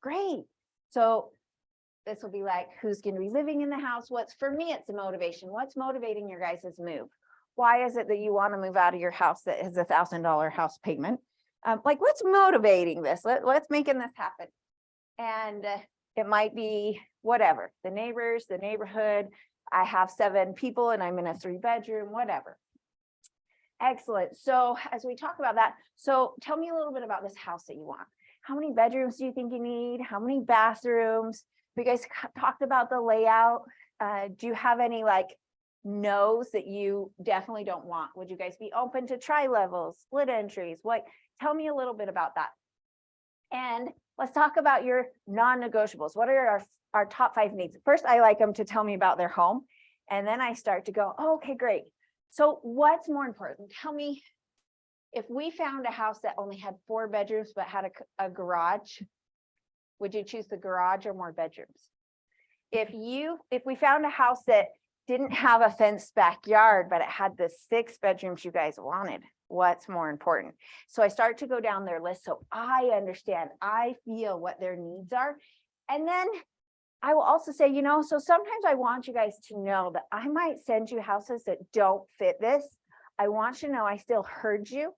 great. So this will be like, who's going to be living in the house? For me, it's a motivation. What's motivating your guys' move? Why is it that you want to move out of your house that has $1,000 house payment? Like, what's motivating this? What's making this happen? And it might be whatever, the neighbors, the neighborhood. I have 7 people and I'm in a 3-bedroom, whatever. Excellent. So as we talk about that, so tell me a little bit about this house that you want. How many bedrooms do you think you need? How many bathrooms? You guys talked about the layout. Do you have any like no's that you definitely don't want? Would you guys be open to tri-levels, split entries? Tell me a little bit about that. And let's talk about your non-negotiables. What are our top 5 needs? First, I like them to tell me about their home. And then I start to go, oh, okay, great. So what's more important? Tell me If we found a house that only had 4 bedrooms but had a garage, would you choose the garage or more bedrooms? If we found a house that didn't have a fenced backyard, but it had the 6 bedrooms you guys wanted, what's more important? So I start to go down their list so I understand, I feel what their needs are. And then I will also say, so sometimes I want you guys to know that I might send you houses that don't fit this. I want you to know I still heard you,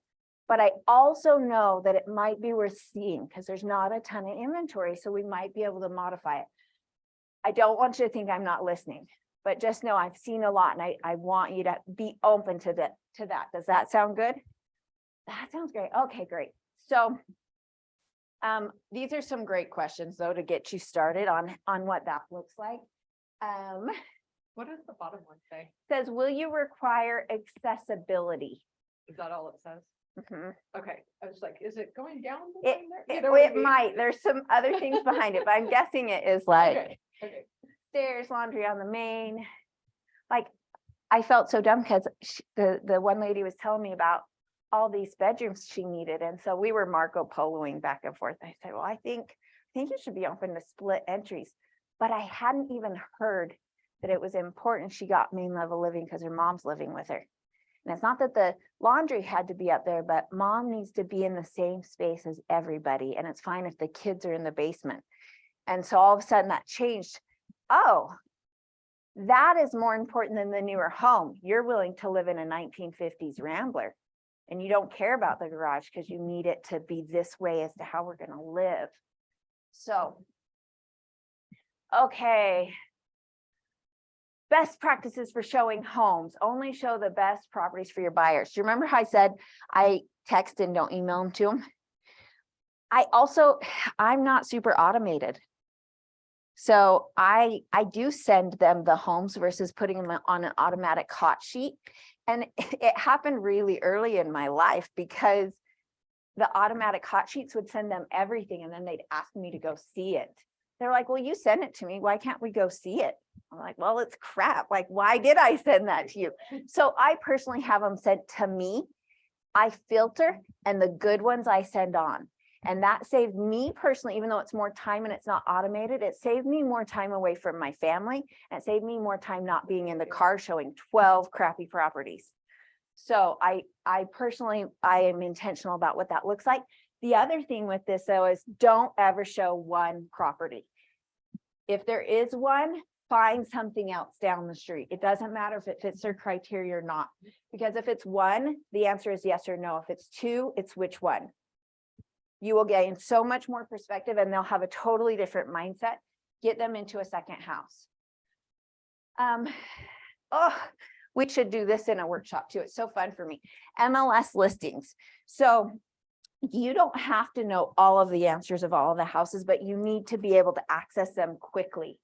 but I also know that it might be worth seeing because there's not a ton of inventory, so we might be able to modify it. I don't want you to think I'm not listening, but just know I've seen a lot and I want you to be open to that. Does that sound good? That sounds great. Okay, great. So these are some great questions though to get you started on what that looks like. What does the bottom one say? Says, will you require accessibility? Is that all it says? Mhm. Okay, I was like, is it going down? the It, line there? it, You know what I it mean? might, there's some other things behind it, but I'm guessing it is like Okay, okay. stairs, laundry on the main. Like, I felt so dumb because the one lady was telling me about all these bedrooms she needed. And so we were Marco Poloing back and forth. I said, well, I think you should be open to split entries. But I hadn't even heard that it was important she got main level living because her mom's living with her. And it's not that the laundry had to be up there, but mom needs to be in the same space as everybody. And it's fine if the kids are in the basement. And so all of a sudden that changed. Oh, that is more important than the newer home. You're willing to live in a 1950s Rambler and you don't care about the garage because you need it to be this way as to how we're going to live. So, okay. Best practices for showing homes. Only show the best properties for your buyers. Do you remember how I said I text and don't email them to them? I'm not super automated. So I do send them the homes versus putting them on an automatic hot sheet. And it happened really early in my life because the automatic hot sheets would send them everything and then they'd ask me to go see it. They're like, well, you sent it to me. Why can't we go see it? I'm like, well, it's crap. Like, why did I send that to you? So I personally have them sent to me. I filter and the good ones I send on. And that saved me personally, even though it's more time and it's not automated, it saved me more time away from my family. And it saved me more time not being in the car showing 12 crappy properties. So I personally am intentional about what that looks like. The other thing with this though is don't ever show one property. If there is one, find something else down the street. It doesn't matter if it fits their criteria or not, because if it's one, the answer is yes or no. If it's 2, it's which one. You will gain so much more perspective and they'll have a totally different mindset. Get them into a second house. We should do this in a workshop too. It's so fun for me. MLS listings. So you don't have to know all of the answers of all of the houses, but you need to be able to access them quickly.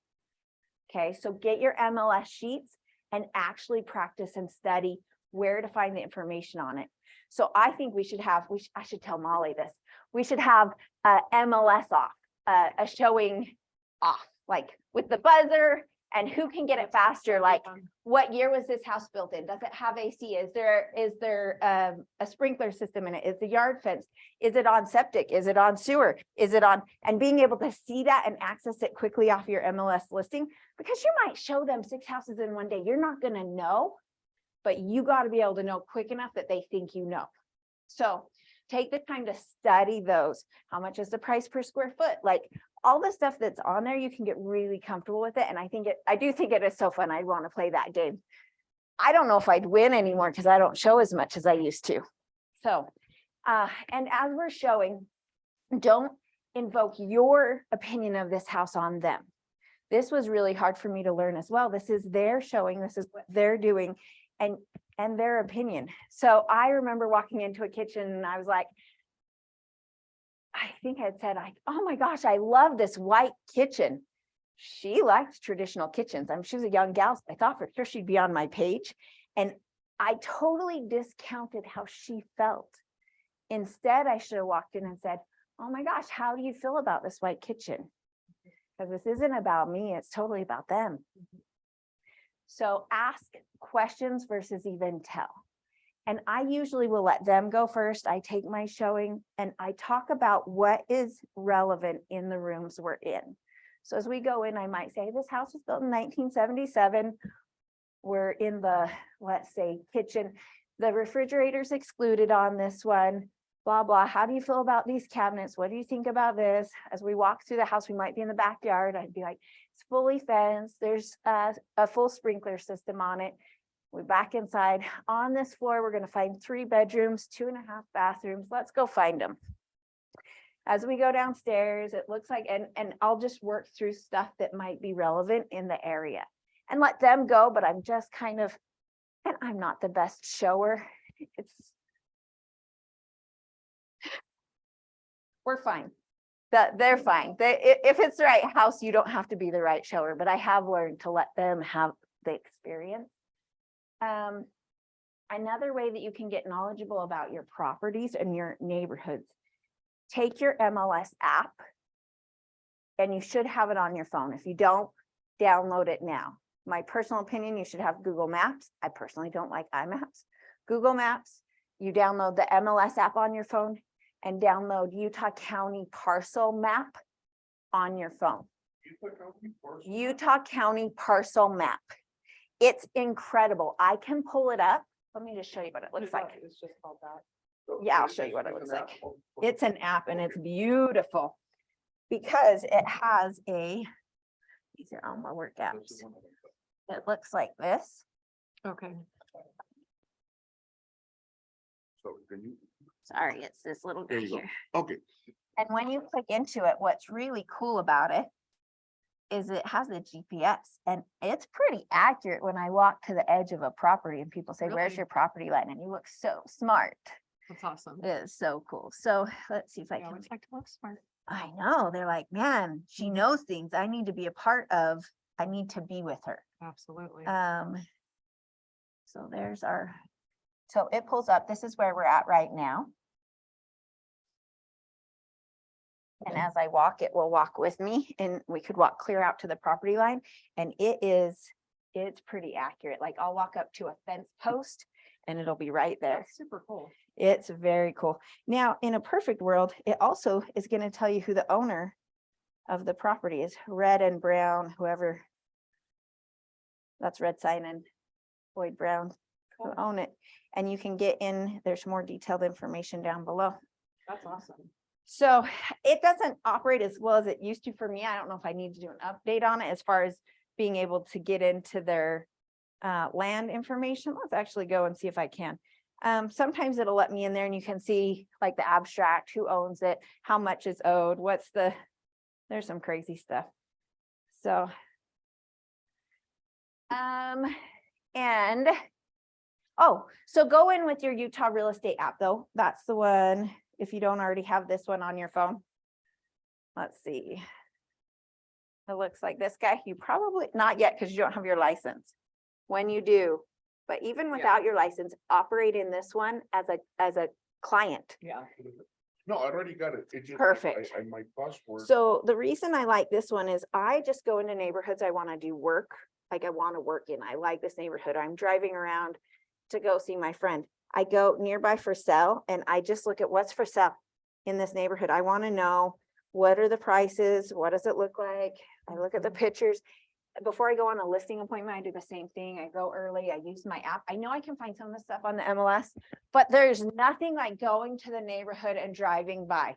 Okay, so get your MLS sheets and actually practice and study where to find the information on it. So I think we should have, I should tell Molly this. We should have MLS off, a showing off, like with the buzzer and who can get it faster. Like, what year was this house built in? Does it have AC? Is there a sprinkler system in it? Is the yard fenced? Is it on septic? Is it on sewer? Is it on, and being able to see that and access it quickly off your MLS listing, because you might show them 6 houses in one day. You're not going to know, but you got to be able to know quick enough that they think you know. So take the time to study those. How much is the price per square foot? Like all the stuff that's on there, you can get really comfortable with it. And I do think it is so fun. I want to play that game. I don't know if I'd win anymore because I don't show as much as I used to. So, and as we're showing, don't invoke your opinion of this house on them. This was really hard for me to learn as well. This is their showing. This is what they're doing and their opinion. So I remember walking into a kitchen and I was like, I think I had said, oh my gosh, I love this white kitchen. She likes traditional kitchens. I mean, she was a young gal. So I thought for sure she'd be on my page. And I totally discounted how she felt. Instead, I should have walked in and said, oh my gosh, how do you feel about this white kitchen? Because this isn't about me. It's totally about them. So ask questions versus even tell. And I usually will let them go first. I take my showing and I talk about what is relevant in the rooms we're in. So as we go in, I might say, this house was built in 1977. We're in the, let's say, kitchen. The refrigerator's excluded on this one, blah, blah. How do you feel about these cabinets? What do you think about this? As we walk through the house, we might be in the backyard. I'd be like, it's fully fenced. There's a full sprinkler system on it. We're back inside. On this floor, we're going to find 3 bedrooms, 2.5 bathrooms. Let's go find them. As we go downstairs, it looks like, and I'll just work through stuff that might be relevant in the area and let them go, but I'm just kind of, and I'm not the best shower. We're fine. They're fine. If it's the right house, you don't have to be the right shower, but I have learned to let them have the experience. Another way that you can get knowledgeable about your properties and your neighborhoods, take your MLS app, and you should have it on your phone. If you don't, download it now. My personal opinion, you should have Google Maps. I personally don't like iMaps. Google Maps, you download the MLS app on your phone and download Utah County parcel map on your phone. Utah County parcel map. It's incredible. I can pull it up. Let me just show you what it looks like. It's just called that. Yeah, I'll show you what it looks like. It's an app and it's beautiful because it has these are all my work apps. It looks like this. Okay. So can you, Sorry, it's this little there guy you go. here. Okay, And when you click into it, what's really cool about it is it has a GPS and it's pretty accurate when I walk to the edge of a property and people say, where's Really? your property line? And you look so smart. That's awesome. It is so cool. So let's see if I I can. always like to look smart. I know, they're like, man, she knows things I need to be a part of. I need to be with her. Absolutely. So there's our, so it pulls up, this is where we're at right now. And as I walk, it will walk with me and we could walk clear out to the property line. And it's pretty accurate. Like I'll walk up to a fence post and it'll be right there. That's super cool. It's very cool. Now, in a perfect world, it also is going to tell you who the owner of the property is, Red and Brown, whoever. That's Red Sign and Boyd Brown who Cool. own it. And you can get in, there's more detailed information down below. That's awesome. So it doesn't operate as well as it used to for me. I don't know if I need to do an update on it as far as being able to get into their land information. Let's actually go and see if I can. Sometimes it'll let me in there and you can see like the abstract, who owns it, how much is owed, there's some crazy stuff. So, so go in with your Utah real estate app though. That's the one, if you don't already have this one on your phone. Let's see. It looks like this guy. You probably, not yet because you don't have your license. When you do, but even without your license, operate in this one as a client. Yeah. no, I already got it. It's just Perfect. my password. So the reason I like this one is I just go into neighborhoods I want to do work, like I want to work in. I like this neighborhood. I'm driving around to go see my friend. I go nearby for sale and I just look at what's for sale in this neighborhood. I want to know, what are the prices? What does it look like? I look at the pictures. Before I go on a listing appointment, I do the same thing. I go early, I use my app. I know I can find some of the stuff on the MLS, but there's nothing like going to the neighborhood and driving by.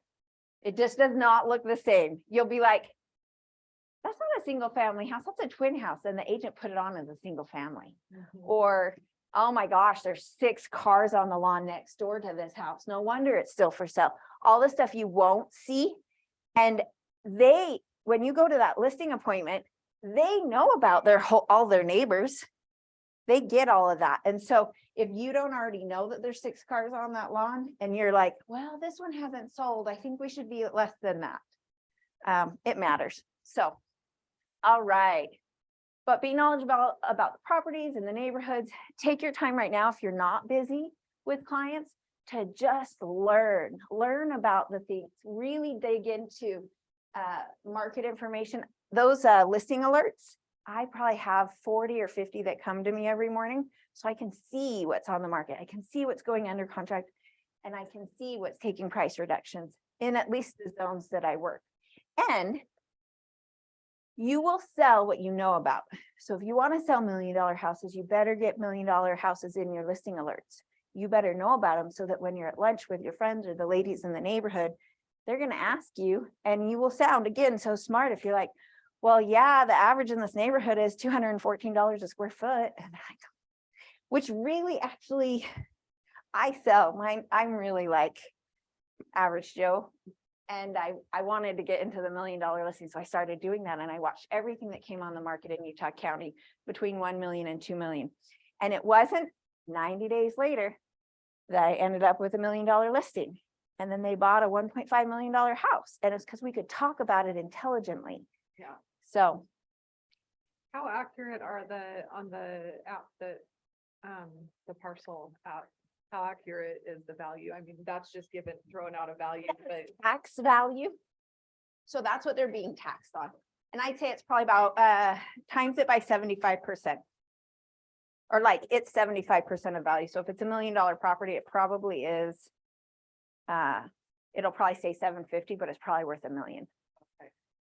It just does not look the same. You'll be like, that's not a single family house, that's a twin house. And the agent put it on as a single family. Or, oh my gosh, there's 6 cars on the lawn next door to this house. No wonder it's still for sale. All the stuff you won't see. And when you go to that listing appointment, they know about all their neighbors. They get all of that. And so if you don't already know that there's 6 cars on that lawn and you're like, well, this one hasn't sold, I think we should be at less than that. It matters. So, all right. But be knowledgeable about the properties and the neighborhoods. Take your time right now if you're not busy with clients to just learn about the things, really dig into market information. Those listing alerts, I probably have 40 or 50 that come to me every morning. So I can see what's on the market. I can see what's going under contract. And I can see what's taking price reductions in at least the zones that I work. And you will sell what you know about. So if you want to sell $1 million houses, you better get $1 million houses in your listing alerts. You better know about them so that when you're at lunch with your friends or the ladies in the neighborhood, they're going to ask you, and you will sound again so smart if you're like, well, yeah, the average in this neighborhood is $214 a square foot. And which really actually, I sell mine. I'm really like average Joe. And I wanted to get into the $1 million listing. So I started doing that. And I watched everything that came on the market in Utah County between 1 million and 2 million. And it wasn't 90 days later that I ended up with $1 million listing. And then they bought a $1.5 million house. And it's because we could talk about it intelligently. Yeah. So How accurate are on the app that, the parcel app? How accurate is the value? I mean, that's just thrown out a value, but tax value. So that's what they're being taxed on. And I'd say it's probably about times it by 75%. Or like it's 75% of value. So if it's $1 million property, it probably is, it'll probably say 750, but it's probably worth $1 million.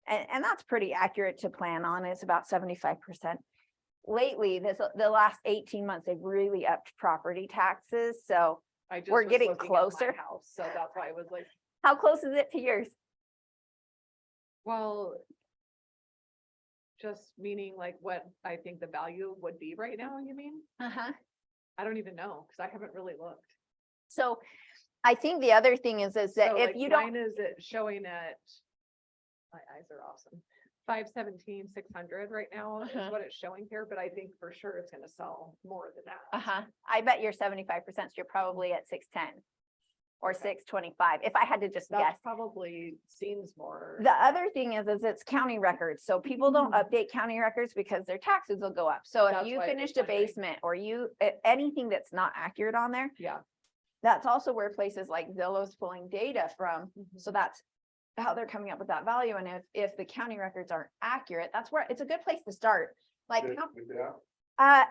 Okay. And that's pretty accurate to plan on. It's about 75%. Lately, the last 18 months, they've really upped property taxes. So I just we're was getting looking at my closer. house, so that's why I was like, How close is it to yours? well, just meaning like what I think the value would be right now, you mean? Uh-huh. I don't even know, because I haven't really looked. So I think the other thing is that So if like you don't, mine is it showing at, my eyes are awesome. 517, 600 right now Uh-huh. is what it's showing here, but I think for sure it's gonna sell more than that. uh-huh, I bet you're 75%, so you're probably at 610 or 625, if I had to just guess. That probably seems more. The other thing is it's county records. So people don't update county records because their taxes will go up. So if That's you why I was finished a wondering. basement or anything that's not accurate on there, Yeah. that's also where places like Zillow's pulling data from. Mhm. So that's how they're coming up with that value. And if the county records aren't accurate, that's where it's a good place to start. Like,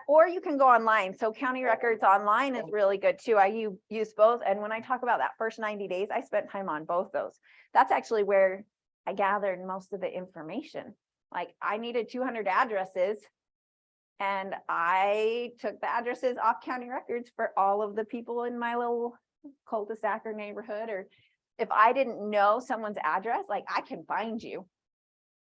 or you can go online. So county records online is really good too. I use both. And when I talk about that first 90 days, I spent time on both those. That's actually where I gathered most of the information. Like I needed 200 addresses and I took the addresses off county records for all of the people in my little cul-de-sac or neighborhood. Or if I didn't know someone's address, like I can find you.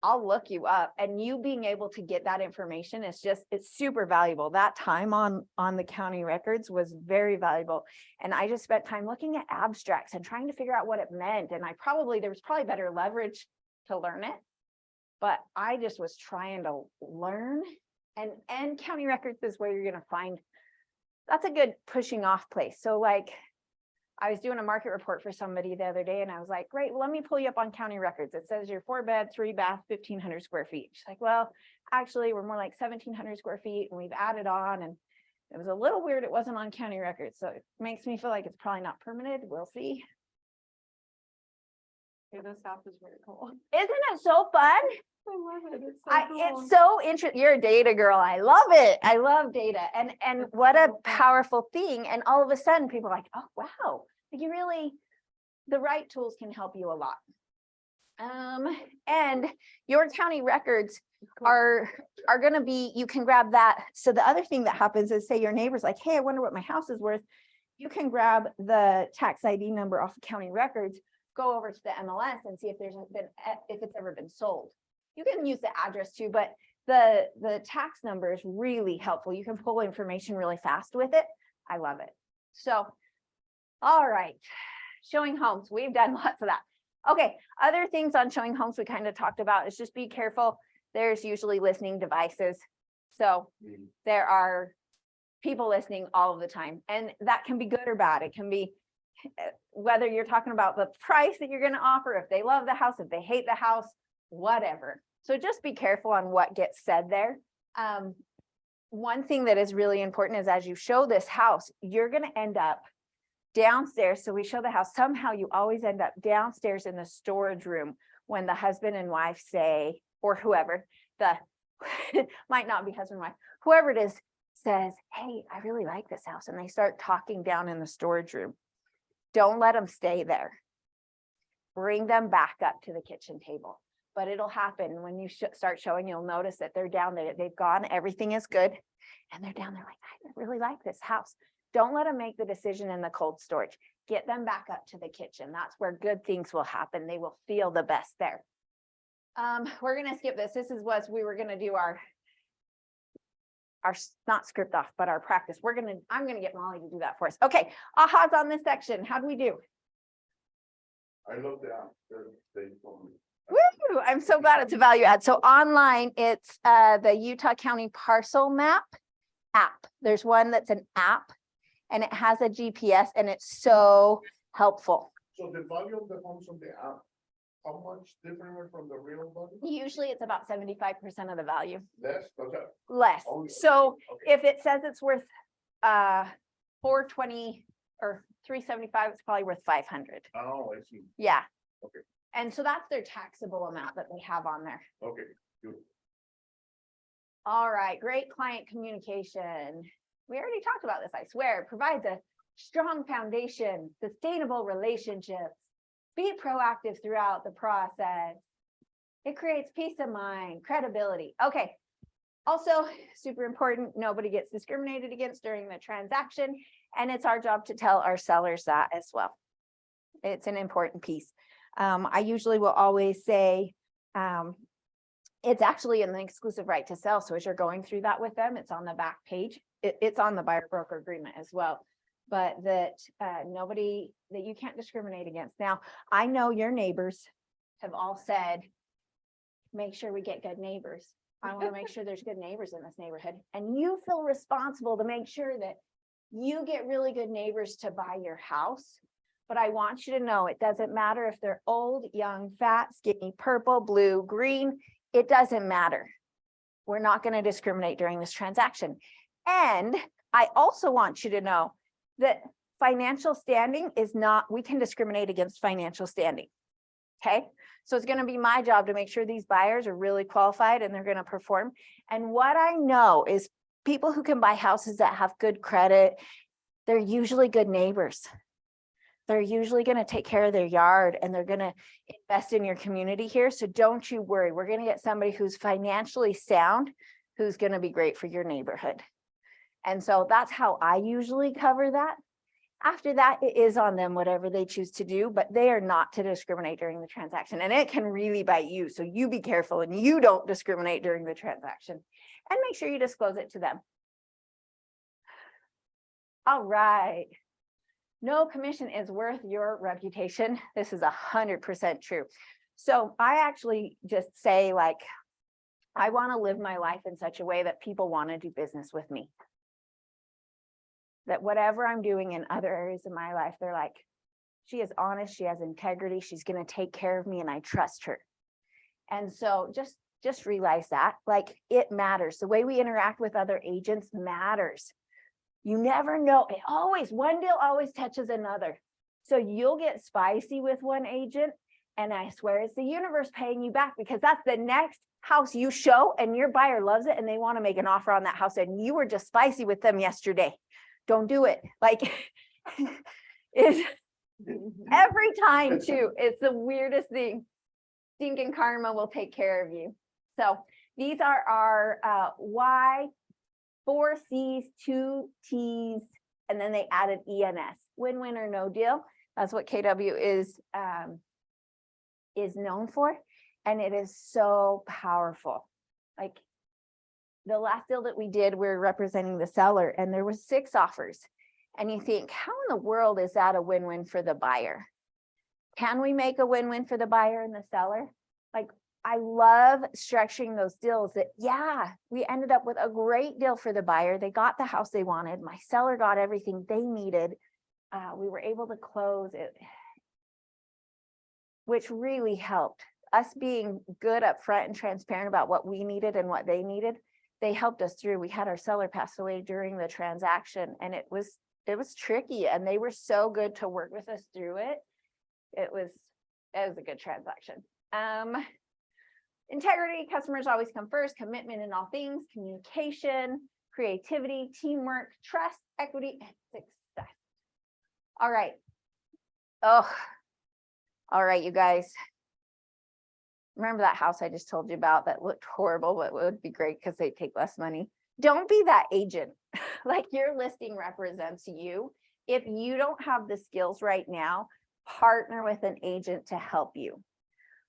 I'll look you up, and you being able to get that information is it's super valuable. That time on the county records was very valuable. And I just spent time looking at abstracts and trying to figure out what it meant. And there was probably better leverage to learn it, but I just was trying to learn. And county records is where you're going to find, that's a good pushing off place. So like I was doing a market report for somebody the other day and I was like, great, well, let me pull you up on county records. It says you're 4-bed, 3-bath, 1,500 square feet. She's like, well, actually we're more like 1,700 square feet and we've added on. And it was a little weird. It wasn't on county records. So it makes me feel like it's probably not permitted. We'll see. Okay, this app is very cool. Isn't it so fun? I love it. It's so cool. It's so interesting. You're a data girl. I love it. I love data. And It's what a so fun. powerful thing. And all of a sudden people are like, oh, wow. Like the right tools can help you a lot. And your county records Cool. are going to be, you can grab that. So the other thing that happens is say your neighbor's like, hey, I wonder what my house is worth. You can grab the tax ID number off of county records, go over to the MLS and see if it's ever been sold. You can use the address too, but the tax number is really helpful. You can pull information really fast with it. I love it. So, all right, showing homes. We've done lots of that. Okay, other things on showing homes we kind of talked about is just be careful. There's usually listening devices. So there are people listening all of the time, and that can be good or bad. It can be whether you're talking about the price that you're going to offer, if they love the house, if they hate the house, whatever. So just be careful on what gets said there. One thing that is really important is as you show this house, you're going to end up downstairs. So we show the house. Somehow you always end up downstairs in the storage room when the husband and wife say, or whoever, might not be husband and wife, whoever it is, says, hey, I really like this house, and they start talking down in the storage room, don't let them stay there. Bring them back up to the kitchen table. But it'll happen when you start showing, you'll notice that they're down there, they've gone, everything is good. And they're down there like, I really like this house. Don't let them make the decision in the cold storage. Get them back up to the kitchen. That's where good things will happen. They will feel the best there. We're gonna skip this. This is what we were gonna do our not script off, but our practice. I'm gonna get Molly to do that for us. Okay, ahas on this section. How do we do? I love the app. They told me. Woo! I'm so glad it's a value add. So online, it's the Utah County parcel map app. There's one that's an app and it has a GPS and it's so helpful. So the value of the homes on the app, how much different from the real value? Usually it's about 75% of the value, Less, okay. less. Oh, So okay. if it says it's worth 420 or 375, it's probably worth 500. Oh, I see. Yeah. Okay. And so that's their taxable amount that they have on there. Okay, good. All right, great client communication. We already talked about this, I swear. It provides a strong foundation, sustainable relationships, be proactive throughout the process. It creates peace of mind, credibility. Okay. Also, super important, nobody gets discriminated against during the transaction, and it's our job to tell our sellers that as well. It's an important piece. I usually will always say, it's actually an exclusive right to sell. So as you're going through that with them, it's on the back page. It's on the buyer broker agreement as well, but that nobody, that you can't discriminate against. Now, I know your neighbors have all said, make sure we get good neighbors. I want to make sure there's good neighbors in this neighborhood. And you feel responsible to make sure that you get really good neighbors to buy your house. But I want you to know, it doesn't matter if they're old, young, fat, skinny, purple, blue, green, it doesn't matter. We're not going to discriminate during this transaction. And I also want you to know that financial standing is not, we can discriminate against financial standing. Okay. So it's going to be my job to make sure these buyers are really qualified and they're going to perform. And what I know is people who can buy houses that have good credit, they're usually good neighbors. They're usually going to take care of their yard and they're going to invest in your community here. So don't you worry. We're going to get somebody who's financially sound, who's going to be great for your neighborhood. And so that's how I usually cover that. After that, it is on them, whatever they choose to do, but they are not to discriminate during the transaction. And it can really bite you. So you be careful and you don't discriminate during the transaction and make sure you disclose it to them. All right. No commission is worth your reputation. This is 100% true. So I actually just say, like, I want to live my life in such a way that people want to do business with me. That whatever I'm doing in other areas of my life, they're like, she is honest, she has integrity, she's going to take care of me and I trust her. And so just realize that, like, it matters. The way we interact with other agents matters. You never know. It always, one deal always touches another. So you'll get spicy with one agent and I swear it's the universe paying you back, because that's the next house you show and your buyer loves it and they want to make an offer on that house and you were just spicy with them yesterday. Don't do it. Like, it's every time too. It's the weirdest thing. Stinking karma will take care of you. So these are our why, 4 C's, 2 T's, and then they added ENS, win-win or no deal. That's what KW is known for. And it is so powerful. Like the last deal that we did, we're representing the seller and there was 6 offers. And you think, how in the world is that a win-win for the buyer? Can we make a win-win for the buyer and the seller? Like, I love structuring those deals that, yeah, we ended up with a great deal for the buyer. They got the house they wanted. My seller got everything they needed. We were able to close it, which really helped. Us being good up front and transparent about what we needed and what they needed, they helped us through. We had our seller pass away during the transaction and it was tricky and they were so good to work with us through it. It was a good transaction. Integrity, customers always come first, commitment in all things, communication, creativity, teamwork, trust, equity, and success. All right. Oh, all right, you guys. Remember that house I just told you about that looked horrible, but would be great because they take less money? Don't be that agent. Like your listing represents you. If you don't have the skills right now, partner with an agent to help you.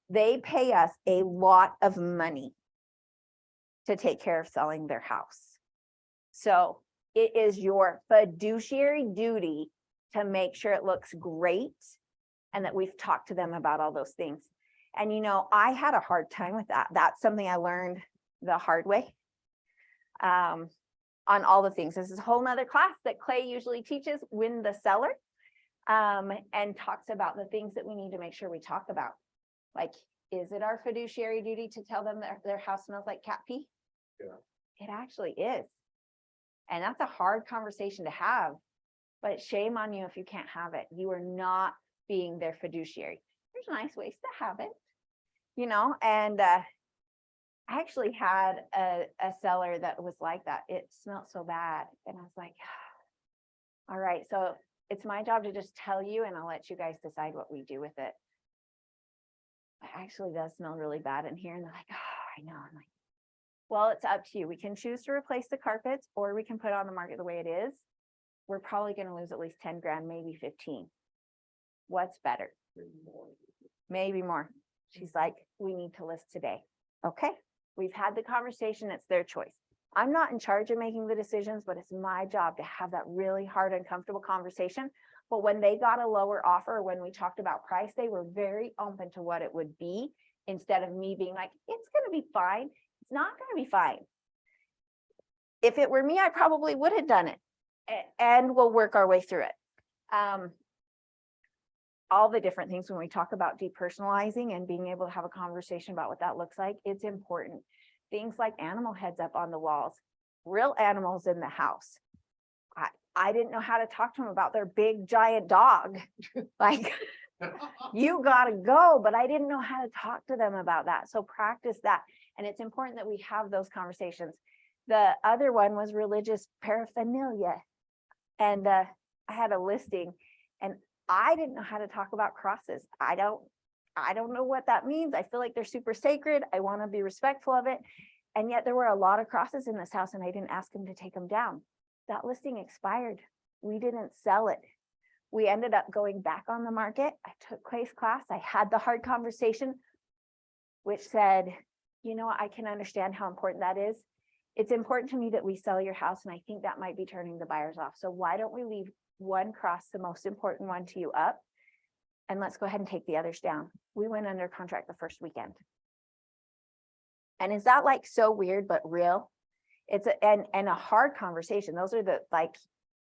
They pay us a lot of money to take care of selling their house. So it is your fiduciary duty to make sure it looks great and that we've talked to them about all those things. And you know, I had a hard time with that. That's something I learned the hard way. On all the things. This is a whole nother class that Clay usually teaches, Win the Seller, and talks about the things that we need to make sure we talk about. Like, is it our fiduciary duty to tell them that their house smells like cat pee? Yeah. It actually is. And that's a hard conversation to have, but shame on you if you can't have it. You are not being their fiduciary. There's nice ways to have it, you know, and I actually had a seller that was like that. It smelled so bad. And I was like, all right, so it's my job to just tell you and I'll let you guys decide what we do with it. It actually does smell really bad in here. And they're like, oh, I know. I'm like, well, it's up to you. We can choose to replace the carpets or we can put it on the market the way it is. We're probably going to lose at least 10 grand, maybe 15. What's better? Maybe more. She's like, we need to list today. Okay. We've had the conversation, it's their choice. I'm not in charge of making the decisions, but it's my job to have that really hard, uncomfortable conversation. But when they got a lower offer, when we talked about price, they were very open to what it would be instead of me being like, it's going to be fine. It's not going to be fine. If it were me, I probably would have done it and we'll work our way through it. All the different things when we talk about depersonalizing and being able to have a conversation about what that looks like, it's important. Things like animal heads up on the walls, real animals in the house. I didn't know how to talk to them about their big giant dog. Like, you gotta go, but I didn't know how to talk to them about that. So practice that. And it's important that we have those conversations. The other one was religious paraphernalia. And I had a listing and I didn't know how to talk about crosses. I don't know what that means. I feel like they're super sacred. I want to be respectful of it. And yet there were a lot of crosses in this house and I didn't ask him to take them down. That listing expired. We didn't sell it. We ended up going back on the market. I took Clay's class. I had the hard conversation, which said, you know, I can understand how important that is. It's important to me that we sell your house. And I think that might be turning the buyers off. So why don't we leave one cross, the most important one to you, up, and let's go ahead and take the others down. We went under contract the first weekend. And is that like so weird, but real? It's a hard conversation. Those are the, like,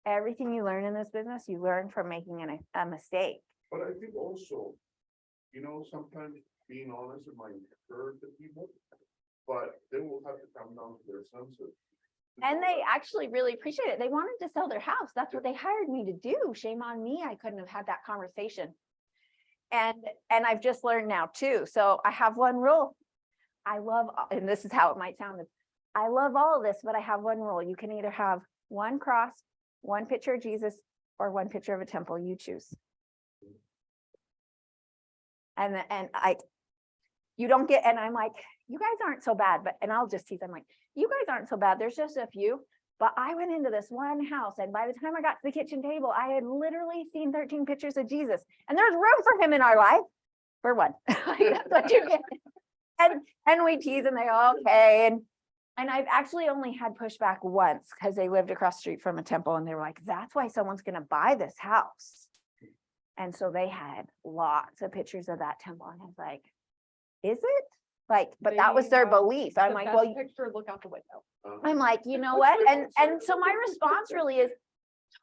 everything you learn in this business, you learn from making a mistake. But I think also, you know, sometimes being honest might hurt the people, but they will have to come down to their senses. And they actually really appreciate it. They wanted to sell their house. That's what they hired me to do. Shame on me. I couldn't have had that conversation. And I've just learned now too. So I have one rule. I love, and this is how it might sound. I love all of this, but I have one rule. You can either have one cross, one picture of Jesus, or one picture of a temple. You choose. And you don't get, and I'm like, you guys aren't so bad, but, and I'll just tease, I'm like, you guys aren't so bad. There's just a few, but I went into this one house and by the time I got to the kitchen table, I had literally seen 13 pictures of Jesus and there's room for him in our life for one. That's what you get. And we tease and they go, okay. And I've actually only had pushback once because they lived across the street from a temple and they were like, that's why someone's going to buy this house. And so they had lots of pictures of that temple and I was like, is it? Like, but that was their belief. I'm like, well, picture, look out the window. I'm like, you know what? And so my response really is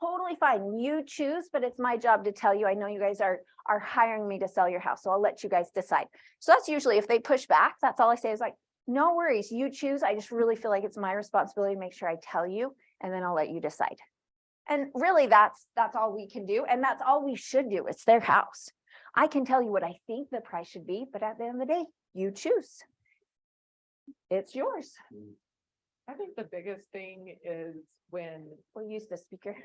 totally fine. You choose, but it's my job to tell you, I know you guys are hiring me to sell your house. So I'll let you guys decide. So that's usually if they push back, that's all I say is like, no worries, you choose. I just really feel like it's my responsibility to make sure I tell you, and then I'll let you decide. And really that's all we can do. And that's all we should do. It's their house. I can tell you what I think the price should be, but at the end of the day, you choose. It's yours. I think the biggest thing is when, We'll use the speaker.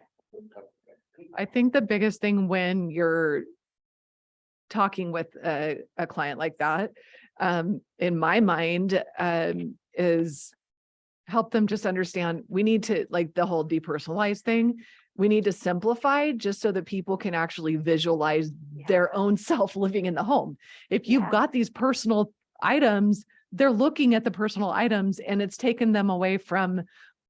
I think the biggest thing when you're talking with a client like that, in my mind, is help them just understand, we need to, like the whole depersonalized thing, we need to simplify just so that people can actually visualize their own self living in the home. If you've Yeah. got these personal items, they're looking at the personal items and it's taken them away from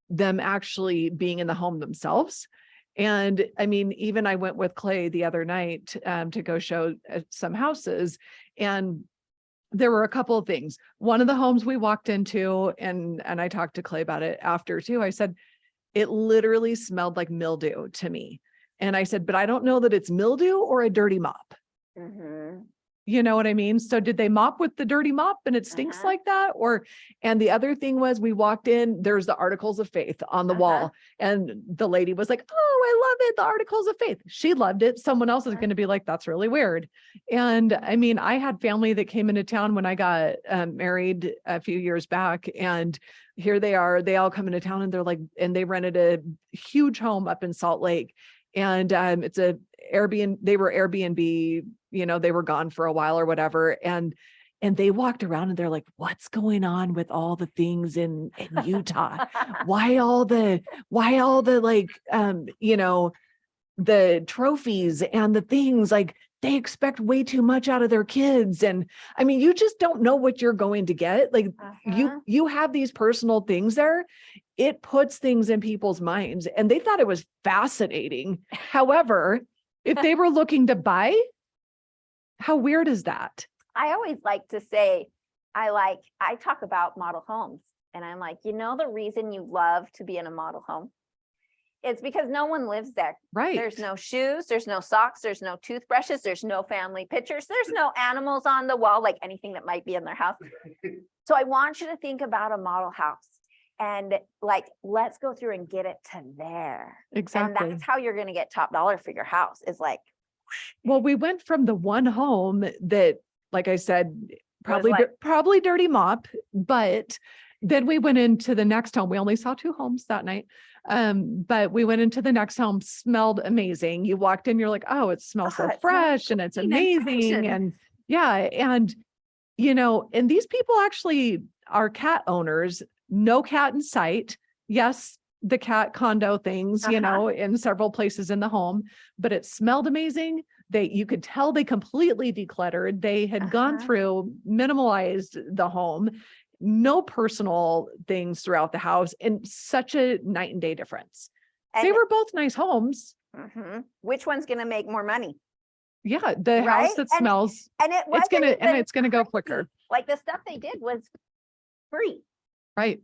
them actually being in the home themselves. And I mean, even I went with Clay the other night to go show some houses, and there were a couple of things. One of the homes we walked into, and I talked to Clay about it after too. I said, it literally smelled like mildew to me. And I said, but I don't know that it's mildew or a dirty mop. Mhm. You know what I mean? So did they mop with the dirty mop and it stinks Uh-huh. like that? Or, and the other thing was we walked in, there's the articles of faith on the Uh-huh. wall. And the lady was like, oh, I love it. The articles of faith. She loved it. Someone else is Uh-huh. going to be like, that's really weird. And I mean, I had family that came into town when I got married a few years back, and here they are, they all come into town and they're like, and they rented a huge home up in Salt Lake. And it's a Airbnb, they were Airbnb, you know, they were gone for a while or whatever. And they walked around and they're like, what's going on with all the things in Utah? Why all the like, you know, the trophies and the things, like they expect way too much out of their kids. And I mean, you just don't know what you're going to get. Like Uh-huh. you have these personal things there. It puts things in people's minds, and they thought it was fascinating. However, if they were looking to buy, how weird is that? I always like to say, I talk about model homes, and I'm like, you know, the reason you love to be in a model home, it's because no one lives there. Right. There's no shoes, there's no socks, there's no toothbrushes, there's no family pictures, there's no animals on the wall, like anything that might be in their house. So I want you to think about a model house and like, let's go through and get it to there. Exactly. And that's how you're going to get top dollar for your house, is like, Well, we went from the one home that, like I said, probably like- probably dirty mop, but then we went into the next home. We only saw 2 homes that night. But we went into the next home, smelled amazing. You walked in, you're like, oh, it smells Oh, so it smells fresh and it's clean and fresh amazing. and- And yeah, and you know, and these people actually are cat owners, no cat in sight. Yes, the cat condo things, you Uh-huh. know, in several places in the home, but it smelled amazing. You could tell they completely decluttered. They had gone Uh-huh. through, minimalized the home, no personal things throughout the house, and such a night and day difference. They and were both nice homes. Mhm. Which one's going to make more money? Yeah, the Right? house that And smells, And it wasn't even it's gonna go crazy. quicker, Like the stuff they did was free, right?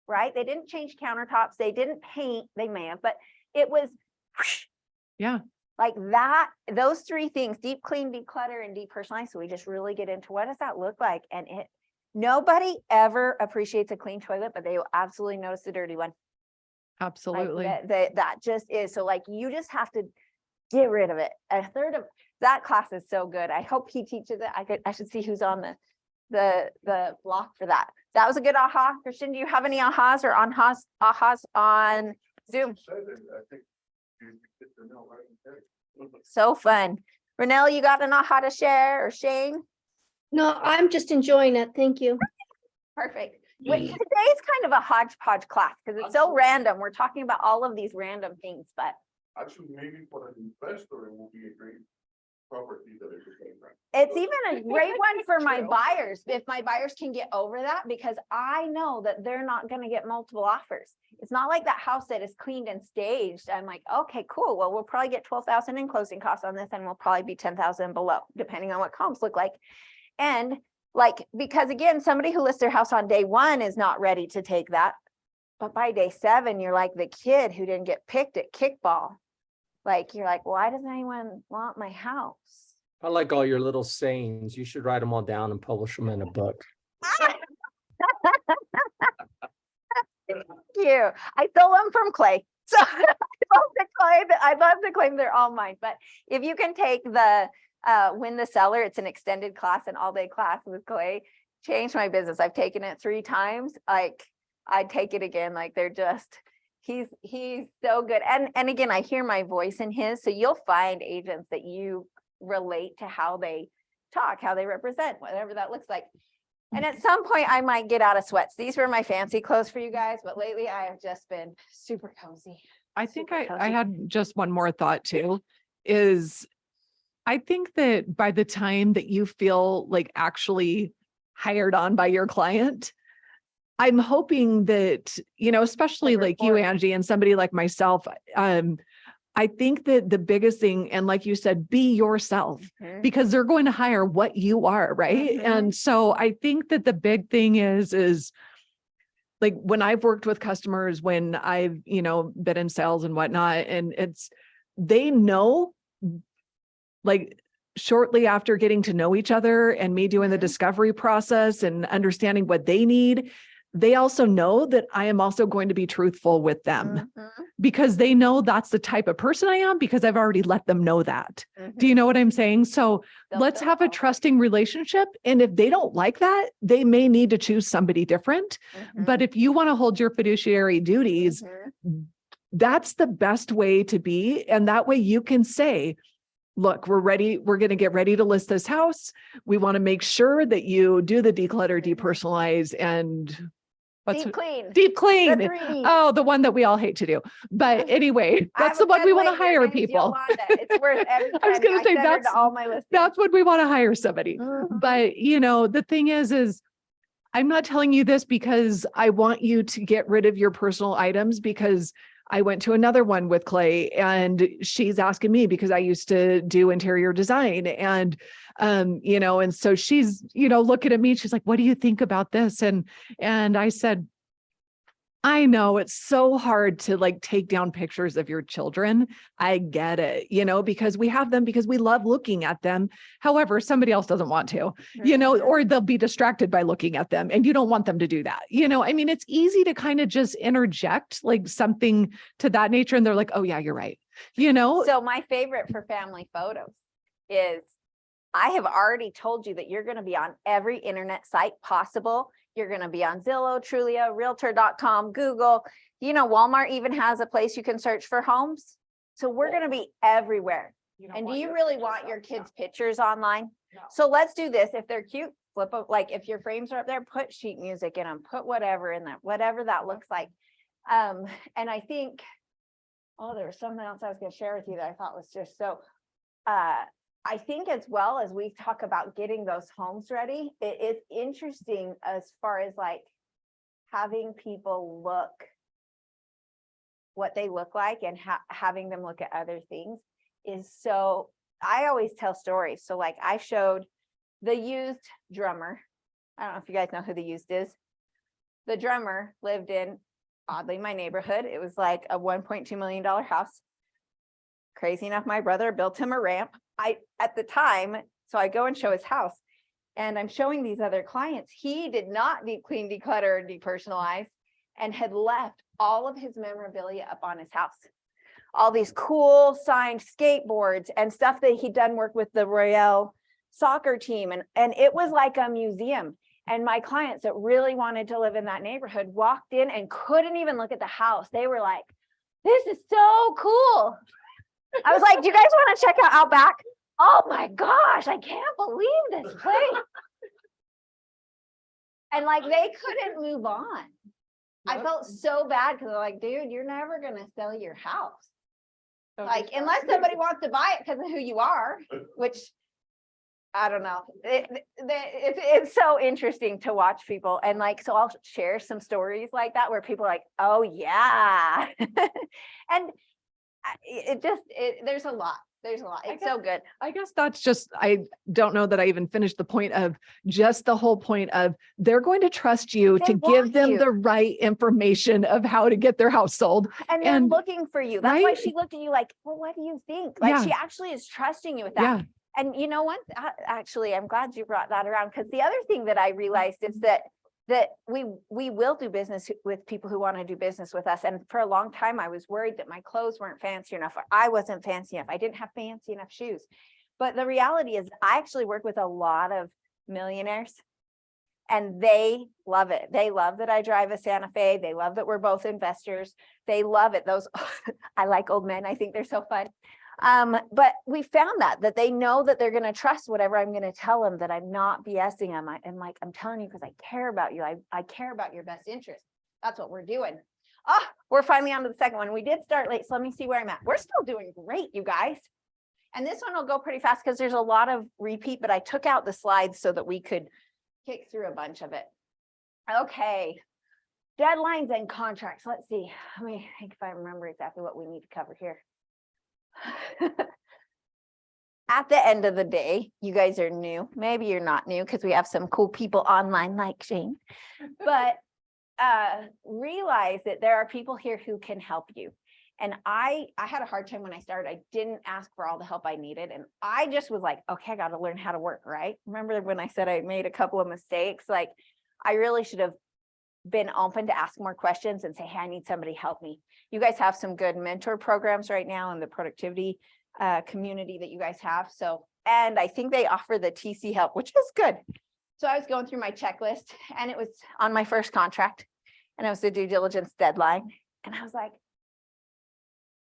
right? They didn't change countertops. They didn't paint. They may have, but it was whoosh, Yeah. like that. Those 3 things: deep clean, declutter, and depersonalize. So we just really get into what does that look like? And nobody ever appreciates a clean toilet, but they will absolutely notice the dirty one. Like Absolutely. that just is. So like you just have to get rid of it. A third of that class is so good. I hope he teaches it. I should see who's on the block for that. That was a good aha. Christian, do you have any ahas or ahas on Zoom? So fun. Renelle, you got an aha to share, or Shane? No, I'm just enjoying it. Thank you. Perfect. Today's kind of a hodgepodge class because it's so random. We're talking about all of these random things, but Actually, maybe for an investor, it will be a great property that is the same brand. it's even a great one for my True. buyers, if my buyers can get over that, because I know that they're not gonna get multiple offers. It's not like that house that is cleaned and staged. I'm like, okay, cool. Well, we'll probably get 12,000 in closing costs on this, and we'll probably be 10,000 below, depending on what comps look like. And like, because again, somebody who lists their house on day 1 is not ready to take that. But by day 7, you're like the kid who didn't get picked at kickball. Like, you're like, why doesn't anyone want my house? I like all your little sayings. You should write them all down and publish them in a book. Thank you. I stole them from Clay. So I'd love to claim they're all mine. But if you can take the Win the Seller, it's an extended class, an all-day class with Clay, changed my business. I've taken it 3 times. Like, I'd take it again. Like they're just, he's so good. And again, I hear my voice in his, so you'll find agents that you relate to how they talk, how they represent, whatever that looks like. And at some point I might get out of sweats. These were my fancy clothes for you guys, but lately I have just been super cozy. I think Super I cozy. had just one more thought too, is I think that by the time that you feel like actually hired on by your client, I'm hoping that, especially like you, rapport. Angie, and somebody like myself, I think that the biggest thing, and like you said, be yourself, Mhm. because they're going to hire what you are, right? Mhm. And so I think that the big thing is like when I've worked with customers, when I've, been in sales and whatnot, and they know, like shortly after getting to know each other and me doing the Mhm. discovery process and understanding what they need, they also know that I am also going to be truthful with them Mhm. because they know that's the type of person I am, because I've already let them know that. Do you Mhm. know what I'm saying? So They'll let's feel have a all that. trusting relationship. And if they don't like that, they may need to choose somebody different. Mhm. But if you want to hold your fiduciary duties, Mhm. that's the best way to be. And that way you can say, look, we're ready. We're going to get ready to list this house. We want to make sure that you do the declutter, Mhm. depersonalize, and what's Deep clean. deep clean. The 3D. Oh, the one that we all hate to do. But anyway, I that's have the a one we good want to lady. Her hire name's people. Yolanda. It's worth every I was penny. going to say send her to all my listings. that's what we want to hire somebody. Mhm. But the thing is I'm not telling you this because I want you to get rid of your personal items, because I went to another one with Clay and she's asking me because I used to do interior design and, and so she's, looking at me, she's like, what do you think about this? And I said, I know it's so hard to like take down pictures of your children. I get it, because we have them because we love looking at them. However, somebody else doesn't want to, Mhm. or they'll be distracted by looking at them and you don't want them to do that. It's easy to kind of just interject like something to that nature. And they're like, oh yeah, you're right. So my favorite for family photos is I have already told you that you're going to be on every internet site possible. You're going to be on Zillow, Trulia, Realtor.com, Google. Walmart even has a place you can search for homes. So we're going to be everywhere. And do you really want your kids' pictures online? No. So let's do this. If they're cute, flip up, like if your frames are up there, put sheet music in them, put whatever in there, whatever that looks like. And I think, there was something else I was going to share with you that I thought was just so, I think as well as we talk about getting those homes ready, it is interesting as far as like having people look what they look like and having them look at other things is so, I always tell stories. So like I showed the used drummer. I don't know if you guys know who the used is. The drummer lived in, oddly, my neighborhood. It was like a $1.2 million house. Crazy enough, my brother built him a ramp. At the time, so I go and show his house and I'm showing these other clients. He did not deep clean, declutter, and depersonalize and had left all of his memorabilia up on his house. All these cool signed skateboards and stuff that he'd done work with the Royale soccer team. And it was like a museum. And my clients that really wanted to live in that neighborhood walked in and couldn't even look at the house. They were like, this is so cool. I was like, do you guys want to check out Outback? Oh my gosh, I can't believe this place. And like, they couldn't move on. I felt so bad because they're like, dude, you're never going to sell your house. Like, unless somebody wants to buy it because of who you are, which I don't know. It's so interesting to watch people. And like, so I'll share some stories like that where people are like, oh yeah. And there's a lot. There's a lot. It's so good. I guess that's just, I don't know that I even finished the point of just the whole point of they're going to trust you They to want give them you. the right information of how to get their house sold. And they're And- looking for you. That's why right? she looked at you like, well, what do you think? Like Yeah. she actually is trusting you with that. Yeah. And you know what? Actually, I'm glad you brought that around because the other thing that I realized is that we will do business with people who want to do business with us. And for a long time, I was worried that my clothes weren't fancy enough, or I wasn't fancy enough. I didn't have fancy enough shoes. But the reality is I actually work with a lot of millionaires And they love it. They love that I drive a Santa Fe. They love that we're both investors. They love it. Those, I like old men. I think they're so fun. But we found that they know that they're going to trust whatever I'm going to tell them, that I'm not BSing them. I'm like, I'm telling you because I care about you. I care about your best interest. That's what we're doing. We're finally on to the second one. We did start late, so let me see where I'm at. We're still doing great, you guys. And this one will go pretty fast because there's a lot of repeat, but I took out the slides so that we could kick through a bunch of it. Okay. Deadlines and contracts. Let's see. Let me think if I remember exactly what we need to cover here. At the end of the day, you guys are new. Maybe you're not new because we have some cool people online like Shane, but realize that there are people here who can help you. And I had a hard time when I started. I didn't ask for all the help I needed. And I just was like, okay, I got to learn how to work, right? Remember when I said I made a couple of mistakes? Like I really should have been open to ask more questions and say, hey, I need somebody to help me. You guys have some good mentor programs right now in the productivity community that you guys have. So, and I think they offer the TC help, which is good. So I was going through my checklist and it was on my first contract and it was the due diligence deadline. And I was like,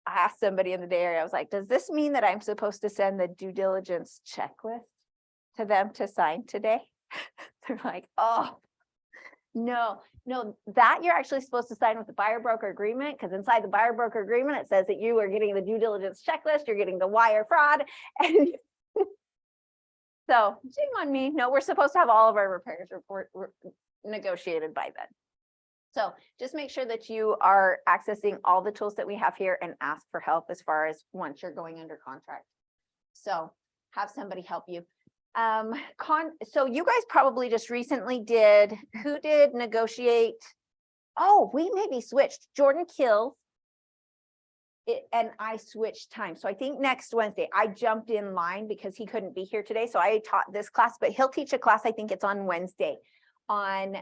I asked somebody in the Bay Area, I was like, does this mean that I'm supposed to send the due diligence checklist to them to sign today? They're like, oh, no, that you're actually supposed to sign with the buyer broker agreement, because inside the buyer broker agreement, it says that you are getting the due diligence checklist, you're getting the wire fraud. And so shame on me. No, we're supposed to have all of our repairs report negotiated by then. So just make sure that you are accessing all the tools that we have here and ask for help as far as once you're going under contract. So have somebody help you. So you guys probably just recently did, who did negotiate? Oh, we maybe switched. Jordan Kills and I switched time. So I think next Wednesday I jumped in line because he couldn't be here today. So I taught this class, but he'll teach a class. I think it's on Wednesday on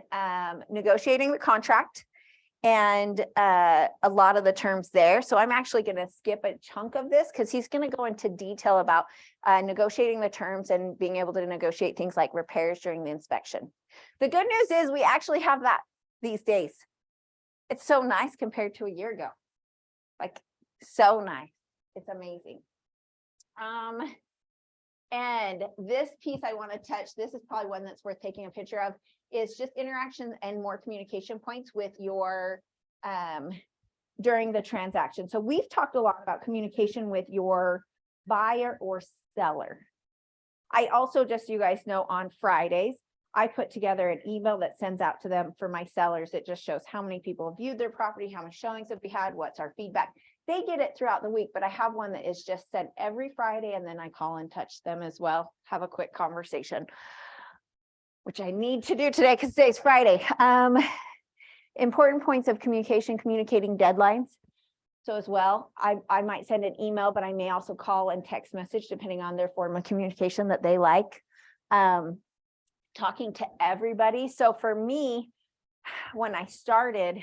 negotiating the contract and a lot of the terms there. So I'm actually going to skip a chunk of this because he's going to go into detail about negotiating the terms and being able to negotiate things like repairs during the inspection. The good news is we actually have that these days. It's so nice compared to a year ago. Like so nice. It's amazing. And this piece I want to touch, this is probably one that's worth taking a picture of, is just interaction and more communication points with your during the transaction. So we've talked a lot about communication with your buyer or seller. I also, just so you guys know, on Fridays, I put together an email that sends out to them for my sellers. It just shows how many people have viewed their property, how many showings have we had, what's our feedback. They get it throughout the week, but I have one that is just sent every Friday, and then I call and touch them as well, have a quick conversation, which I need to do today because today's Friday. Important points of communication, communicating deadlines. So as well, I might send an email, but I may also call and text message depending on their form of communication that they like. Talking to everybody. So for me, when I started,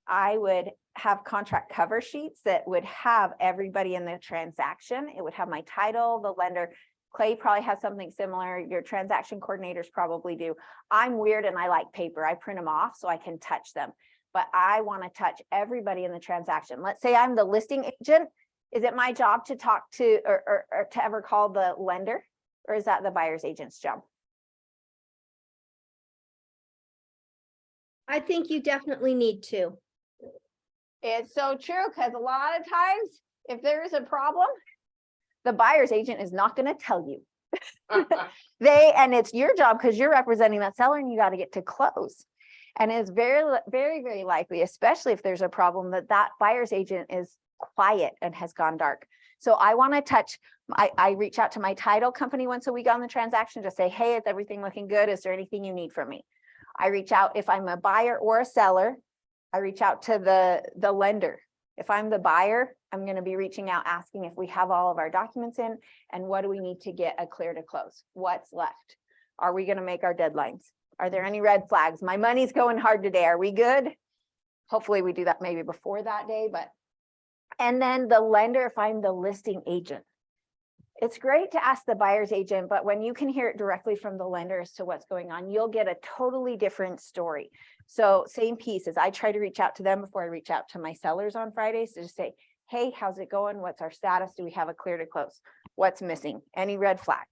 I would have contract cover sheets that would have everybody in the transaction. It would have my title, the lender. Clay probably has something similar. Your transaction coordinators probably do. I'm weird and I like paper. I print them off so I can touch them. But I want to touch everybody in the transaction. Let's say I'm the listing agent. Is it my job to talk to or to ever call the lender? Or is that the buyer's agent's job? I think you definitely need to. It's so true, because a lot of times if there is a problem, the buyer's agent is not going to tell you. And it's your job because you're representing that seller and you got to get to close. And it's very, very, very likely, especially if there's a problem, that that buyer's agent is quiet and has gone dark. So I want to touch, I reach out to my title company once a week on the transaction to say, hey, is everything looking good? Is there anything you need from me? I reach out if I'm a buyer or a seller. I reach out to the lender. If I'm the buyer, I'm going to be reaching out, asking if we have all of our documents in and what do we need to get a clear to close? What's left? Are we going to make our deadlines? Are there any red flags? My money's going hard today. Are we good? Hopefully we do that maybe before that day, but, and then the lender, if I'm the listing agent, it's great to ask the buyer's agent, but when you can hear it directly from the lender as to what's going on, you'll get a totally different story. So same pieces. I try to reach out to them before I reach out to my sellers on Fridays to just say, hey, how's it going? What's our status? Do we have a clear to close? What's missing? Any red flag?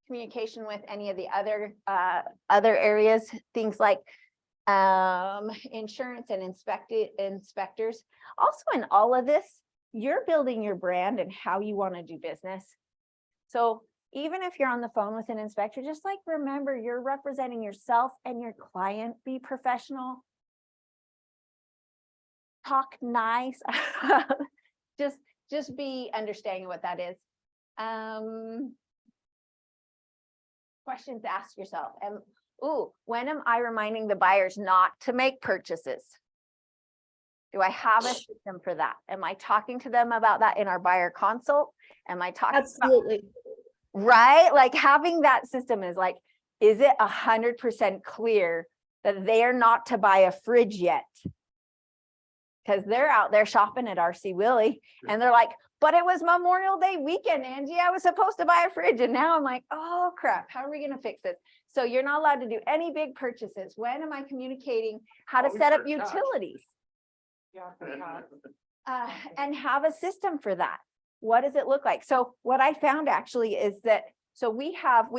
Communication with any of the other areas, things like insurance and inspectors. Also in all of this, you're building your brand and how you want to do business. So even if you're on the phone with an inspector, just like remember you're representing yourself and your client. Be professional. Talk nice. just be understanding what that is. Questions to ask yourself. And when am I reminding the buyers not to make purchases? Do I have a system for that? Am I talking to them about that in our buyer consult? Am I talking Absolutely. right? Like having that system is like, is it 100% clear that they are not to buy a fridge yet? Because they're out there shopping at RC Willey and they're like, but it was Memorial Day weekend, Angie. I was supposed to buy a fridge. And now I'm like, oh crap, how are we going to fix this? So you're not allowed to do any big purchases. When am I communicating how to set up utilities? And have a system for that. What does it look like? So what I found actually is that, so we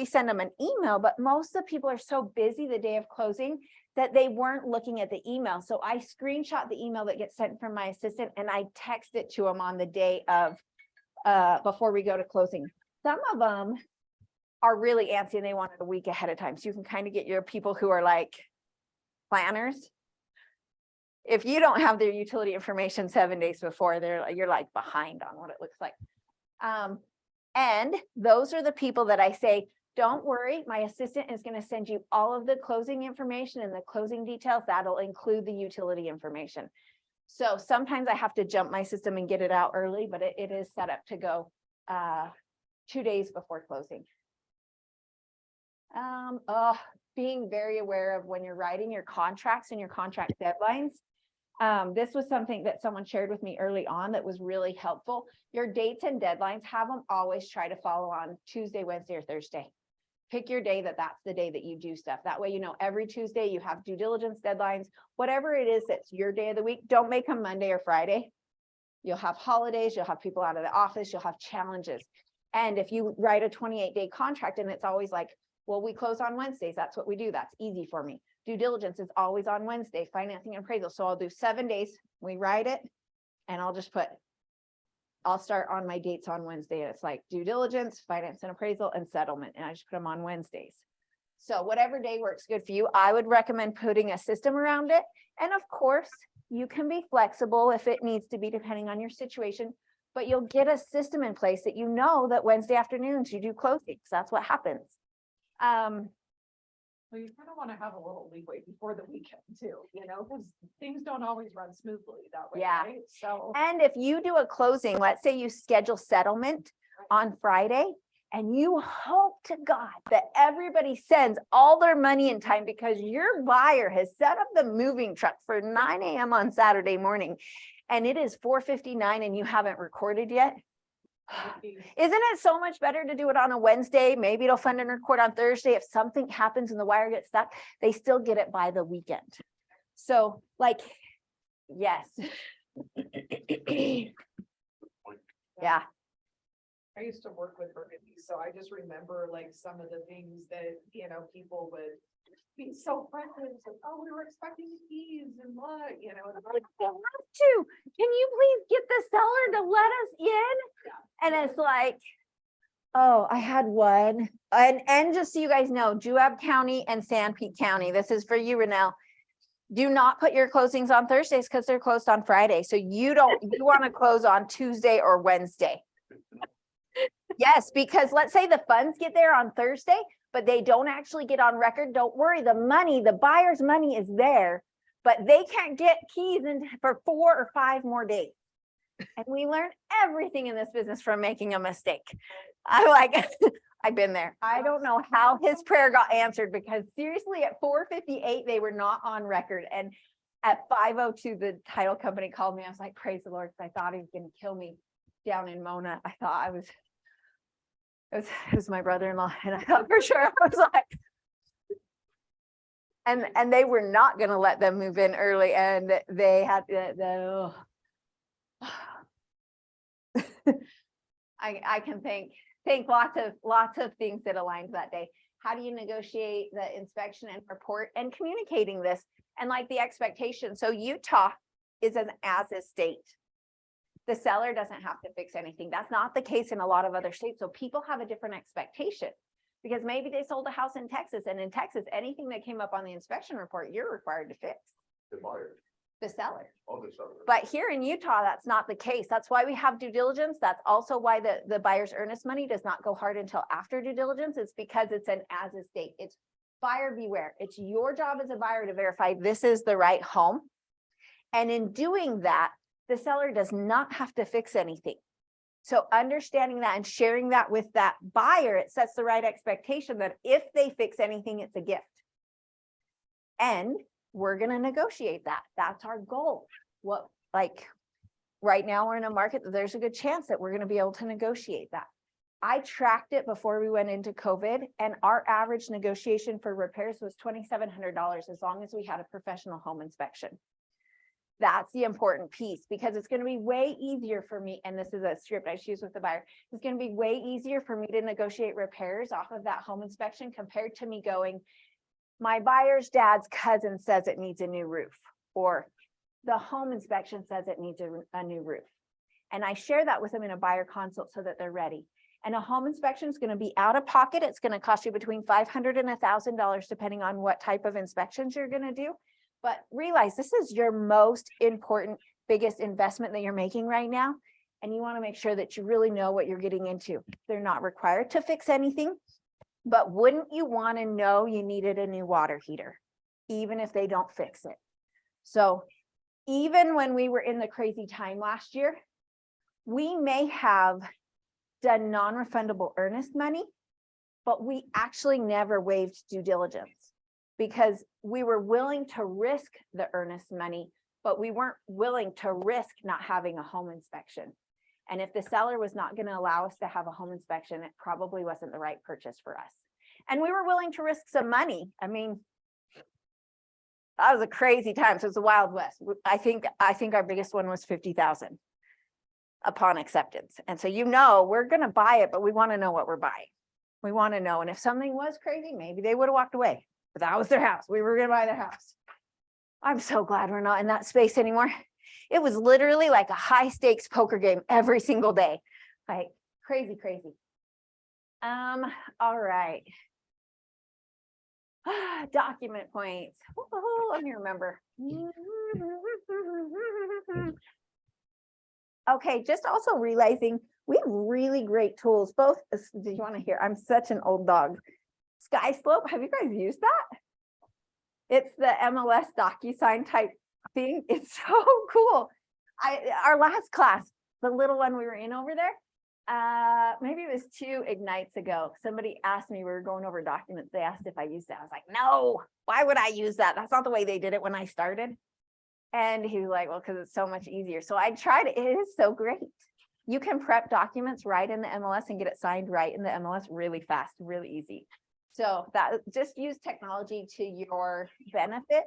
send them an email, but most of the people are so busy the day of closing that they weren't looking at the email. So I screenshot the email that gets sent from my assistant and I text it to them on the day of, before we go to closing. Some of them are really antsy and they want it a week ahead of time. So you can kind of get your people who are like planners. If you don't have their utility information 7 days before, you're like behind on what it looks like. And those are the people that I say, don't worry, my assistant is going to send you all of the closing information and the closing details. That'll include the utility information. So sometimes I have to jump my system and get it out early, but it is set up to go 2 days before closing. Being very aware of when you're writing your contracts and your contract deadlines. This was something that someone shared with me early on that was really helpful. Your dates and deadlines, have them always try to follow on Tuesday, Wednesday, or Thursday. Pick your day that's the day that you do stuff. That way, you know, every Tuesday you have due diligence deadlines, whatever it is that's your day of the week. Don't make them Monday or Friday. You'll have holidays, you'll have people out of the office, you'll have challenges. And if you write a 28-day contract and it's always like, well, we close on Wednesdays, that's what we do. That's easy for me. Due diligence is always on Wednesday, financing and appraisal. So I'll do 7 days, we write it, and I'll just put, I'll start on my dates on Wednesday. And it's like due diligence, finance and appraisal, and settlement. And I just put them on Wednesdays. So whatever day works good for you, I would recommend putting a system around it. And of course, you can be flexible if it needs to be, depending on your situation, but you'll get a system in place that you know that Wednesday afternoons you do closings. That's what happens. Well, you kind of want to have a little leeway before the weekend too, you know, because things don't always run smoothly that way, Yeah. right? So, And if you do a closing, let's say you schedule settlement on Friday, and you hope to God that everybody sends all their money in time because your buyer has set up the moving truck for 9 a.m. on Saturday morning, and it is 4:59 and you haven't recorded yet. Isn't it so much better to do it on a Wednesday? Maybe it'll fund and record on Thursday. If something happens and the wire gets stuck, they still get it by the weekend. So like, yes. Yeah. I used to work with Burgundy, so I just remember like some of the things that, you know, people would be so friendly. Like, oh, we were expecting keys and what, you know. And I'm like, I have to. Can you please get the seller to let us in? And it's like, oh, I had one. And just so you guys know, Juab County and Sanpete County, this is for you, Renelle. Do not put your closings on Thursdays because they're closed on Friday. So you want to close on Tuesday or Wednesday. Yes, because let's say the funds get there on Thursday, but they don't actually get on record. Don't worry, the buyer's money is there, but they can't get keys in for 4 or 5 more days. And we learn everything in this business from making a mistake. I've been there. I don't know how his prayer got answered because seriously at 4:58, they were not on record. And At 5:02, the title company called me. I was like, praise the Lord, 'cause I thought he was gonna kill me down in Mona. I thought it was my brother-in-law, and I thought for sure, I was like, and they were not gonna let them move in early, and they had I can think lots of things that aligned that day. How do you negotiate the inspection and report and communicating this and like the expectation? So Utah is an as-is state. The seller doesn't have to fix anything. That's not the case in a lot of other states. So people have a different expectation because maybe they sold a house in Texas, and in Texas, anything that came up on the inspection report, you're required to fix. The buyer, The seller. all the seller. But here in Utah, that's not the case. That's why we have due diligence. That's also why the buyer's earnest money does not go hard until after due diligence. It's because it's an as-is state. It's buyer beware. It's your job as a buyer to verify this is the right home. And in doing that, the seller does not have to fix anything. So understanding that and sharing that with that buyer, it sets the right expectation that if they fix anything, it's a gift. And we're going to negotiate that. That's our goal. Right now we're in a market that there's a good chance that we're going to be able to negotiate that. I tracked it before we went into COVID, and our average negotiation for repairs was $2,700 as long as we had a professional home inspection. That's the important piece, because it's going to be way easier for me. And this is a script I choose with the buyer. It's going to be way easier for me to negotiate repairs off of that home inspection compared to me going, my buyer's dad's cousin says it needs a new roof, or the home inspection says it needs a new roof. And I share that with them in a buyer consult so that they're ready. And a home inspection is going to be out of pocket. It's going to cost you between $500 and $1,000, depending on what type of inspections you're going to do. But realize this is your most important, biggest investment that you're making right now. And you want to make sure that you really know what you're getting into. They're not required to fix anything, but wouldn't you want to know you needed a new water heater, even if they don't fix it? So even when we were in the crazy time last year, we may have done non-refundable earnest money, but we actually never waived due diligence because we were willing to risk the earnest money, but we weren't willing to risk not having a home inspection. And if the seller was not going to allow us to have a home inspection, it probably wasn't the right purchase for us. And we were willing to risk some money. I mean, that was a crazy time. So it was the Wild West. I think our biggest one was 50,000 upon acceptance. And so, we're going to buy it, but we want to know what we're buying. We want to know. And if something was crazy, maybe they would have walked away, but that was their house. We were going to buy their house. I'm so glad we're not in that space anymore. It was literally like a high stakes poker game every single day. Like crazy. All right. Document points. Let me remember. Okay, just also realizing we have really great tools. Both, do you want to hear? I'm such an old dog. SkySlope, have you guys used that? It's the MLS DocuSign type thing. It's so cool. Our last class, the little one we were in over there, maybe it was 2 Ignites ago. Somebody asked me, we were going over documents. They asked if I used that. I was like, no, why would I use that? That's not the way they did it when I started. And he was like, well, because it's so much easier. So I tried it. It is so great. You can prep documents right in the MLS and get it signed right in the MLS really fast, really easy. So that just use technology to your benefit.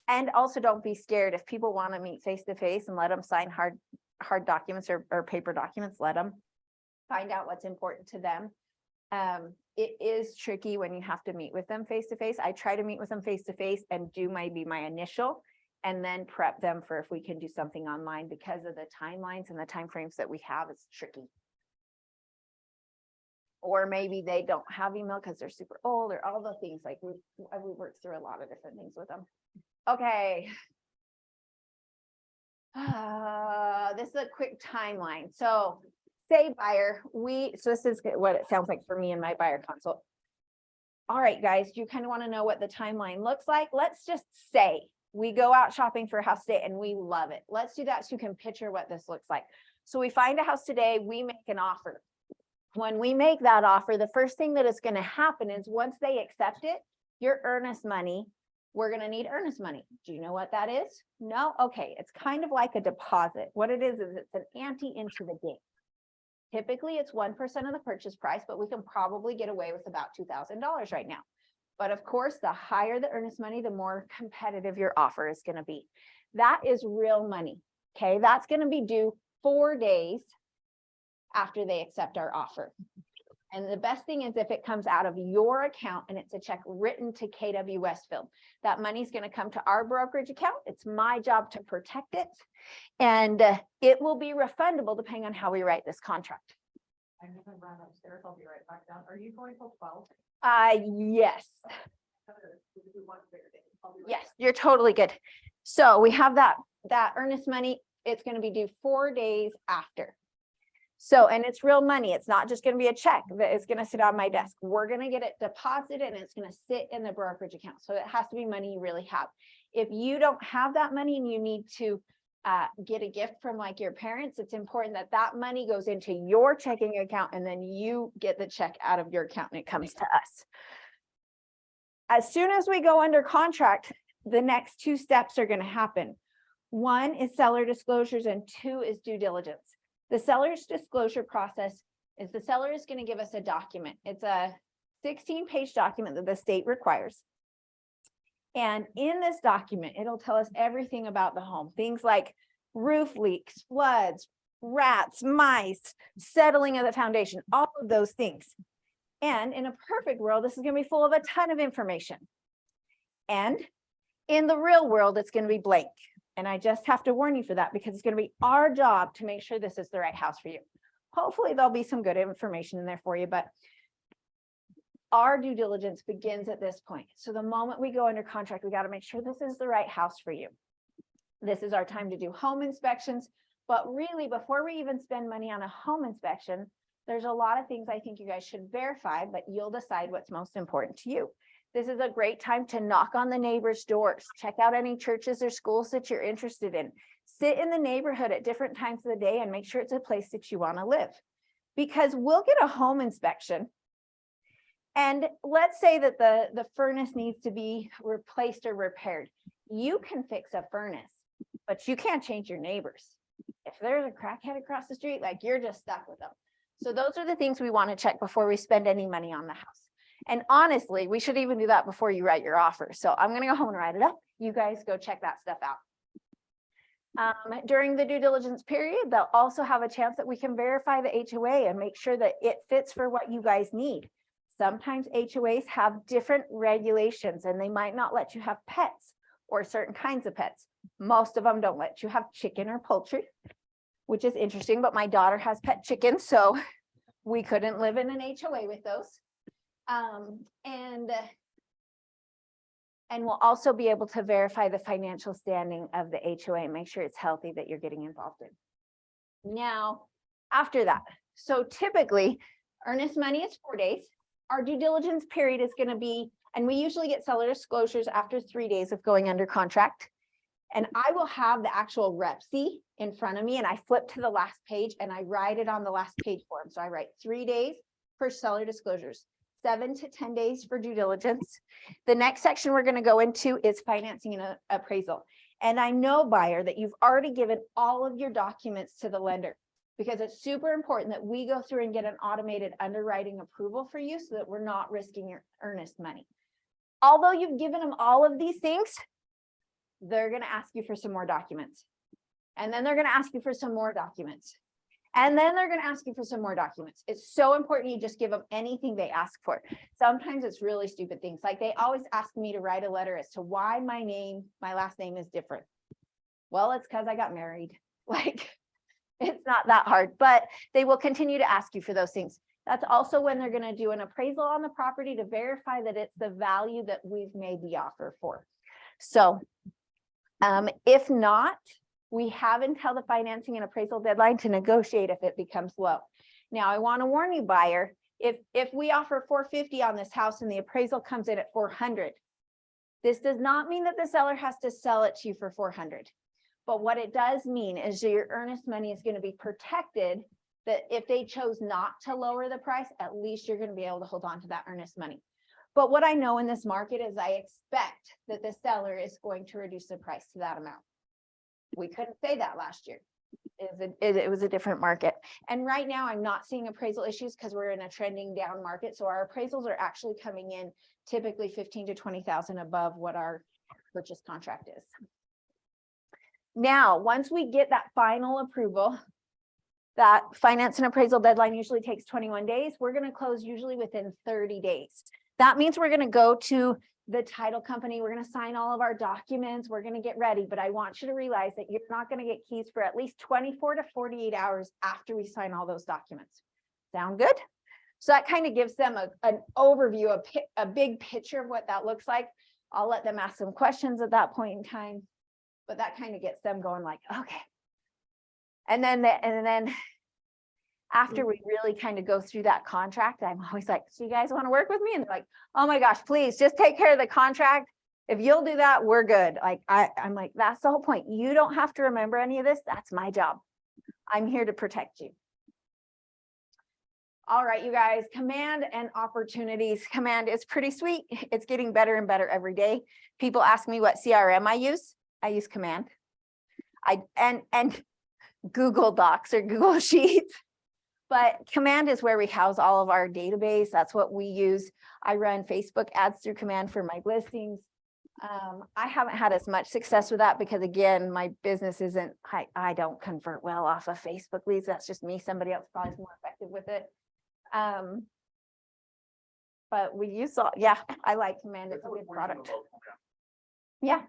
And also don't be scared if people want to meet face to face and let them sign hard documents or paper documents, let them find out what's important to them. It is tricky when you have to meet with them face to face. I try to meet with them face to face and do my initial and then prep them for if we can do something online because of the timelines and the timeframes that we have. It's tricky. Or maybe they don't have email because they're super old or all the things. Like we worked through a lot of different things with them. Okay. This is a quick timeline. So say buyer, so this is what it sounds like for me in my buyer consult. All right, guys, do you kind of want to know what the timeline looks like? Let's just say we go out shopping for a house today and we love it. Let's do that so you can picture what this looks like. So we find a house today, we make an offer. When we make that offer, the first thing that is going to happen is once they accept it, your earnest money we're gonna need earnest money. Do you know what that is? No? Okay, it's kind of like a deposit. What it is it's an ante into the game. Typically, it's 1% of the purchase price, but we can probably get away with about $2,000 right now. But of course, the higher the earnest money, the more competitive your offer is gonna be. That is real money, okay? That's gonna be due 4 days after they accept our offer. And the best thing is if it comes out of your account and it's a check written to KW Westfield, that money's going to come to our brokerage account. It's my job to protect it. And it will be refundable depending on how we write this contract. I'm gonna run upstairs. I'll be right back down. Are you going till 12? Yes. We do one bigger day. I'll be right Yes, you're totally good. So we have that earnest money. It's going to be due 4 days after. So, and it's real money. It's not just going to be a check that is going to sit on my desk. We're going to get it deposited and it's going to sit in the brokerage account. So it has to be money you really have. If you don't have that money and you need to get a gift from like your parents, it's important that that money goes into your checking account and then you get the check out of your account and it comes to us. As soon as we go under contract, the next 2 steps are going to happen. 1 is seller disclosures and 2 is due diligence. The seller's disclosure process is the seller is going to give us a document. It's a 16-page document that the state requires. And in this document, it'll tell us everything about the home. Things like roof leaks, floods, rats, mice, settling of the foundation, all of those things. And in a perfect world, this is going to be full of a ton of information. And in the real world, it's going to be blank. And I just have to warn you for that because it's going to be our job to make sure this is the right house for you. Hopefully there'll be some good information in there for you, but our due diligence begins at this point. So the moment we go under contract, we got to make sure this is the right house for you. This is our time to do home inspections, but really before we even spend money on a home inspection, there's a lot of things I think you guys should verify, but you'll decide what's most important to you. This is a great time to knock on the neighbors' doors, check out any churches or schools that you're interested in, sit in the neighborhood at different times of the day and make sure it's a place that you want to live. Because we'll get a home inspection. And let's say that the furnace needs to be replaced or repaired. You can fix a furnace, but you can't change your neighbors. If there's a crackhead across the street, like you're just stuck with them. So those are the things we want to check before we spend any money on the house. And honestly, we should even do that before you write your offer. So I'm going to go home and write it up. You guys go check that stuff out. During the due diligence period, they'll also have a chance that we can verify the HOA and make sure that it fits for what you guys need. Sometimes HOAs have different regulations and they might not let you have pets or certain kinds of pets. Most of them don't let you have chicken or poultry, which is interesting, but my daughter has pet chickens, so we couldn't live in an HOA with those. And we'll also be able to verify the financial standing of the HOA and make sure it's healthy that you're getting involved in. Now, after that, so typically earnest money is 4 days. Our due diligence period is going to be, and we usually get seller disclosures after 3 days of going under contract. And I will have the actual REPC in front of me and I flip to the last page and I write it on the last page for them. So I write 3 days for seller disclosures, 7 to 10 days for due diligence. The next section we're going to go into is financing and appraisal. And I know, buyer, that you've already given all of your documents to the lender because it's super important that we go through and get an automated underwriting approval for you so that we're not risking your earnest money. Although you've given them all of these things, they're going to ask you for some more documents. And then they're going to ask you for some more documents. And then they're going to ask you for some more documents. It's so important you just give them anything they ask for. Sometimes it's really stupid things. Like they always ask me to write a letter as to why my last name is different. Well, it's because I got married. Like it's not that hard, but they will continue to ask you for those things. That's also when they're going to do an appraisal on the property to verify that it's the value that we've made the offer for. So if not, we have until the financing and appraisal deadline to negotiate if it becomes low. Now, I want to warn you, buyer, if we offer $450 on this house and the appraisal comes in at $400, this does not mean that the seller has to sell it to you for $400. But what it does mean is your earnest money is going to be protected, that if they chose not to lower the price, at least you're going to be able to hold on to that earnest money. But what I know in this market is I expect that the seller is going to reduce the price to that amount. We couldn't say that last year. It was a different market. And right now I'm not seeing appraisal issues because we're in a trending down market. So our appraisals are actually coming in typically 15 to 20,000 above what our purchase contract is. Now, once we get that final approval, that finance and appraisal deadline usually takes 21 days. We're going to close usually within 30 days. That means we're going to go to the title company. We're going to sign all of our documents. We're going to get ready. But I want you to realize that you're not going to get keys for at least 24 to 48 hours after we sign all those documents. Sound good? So that kind of gives them an overview, a big picture of what that looks like. I'll let them ask some questions at that point in time. But that kind of gets them going like, okay. And then after we really kind of go through that contract, I'm always like, so you guys want to work with me? And they're like, oh my gosh, please just take care of the contract. If you'll do that, we're good. Like, I'm like, that's the whole point. You don't have to remember any of this. That's my job. I'm here to protect you. All right, you guys, command and opportunities. Command is pretty sweet. It's getting better and better every day. People ask me what CRM I use. I use Command. And Google Docs or Google Sheets. But Command is where we house all of our database. That's what we use. I run Facebook ads through Command for my listings. I haven't had as much success with that because again, my business isn't, I don't convert well off of Facebook leads. That's just me. Somebody else probably is more effective with it. But we use, yeah, I like Command. It's a good product. Yeah.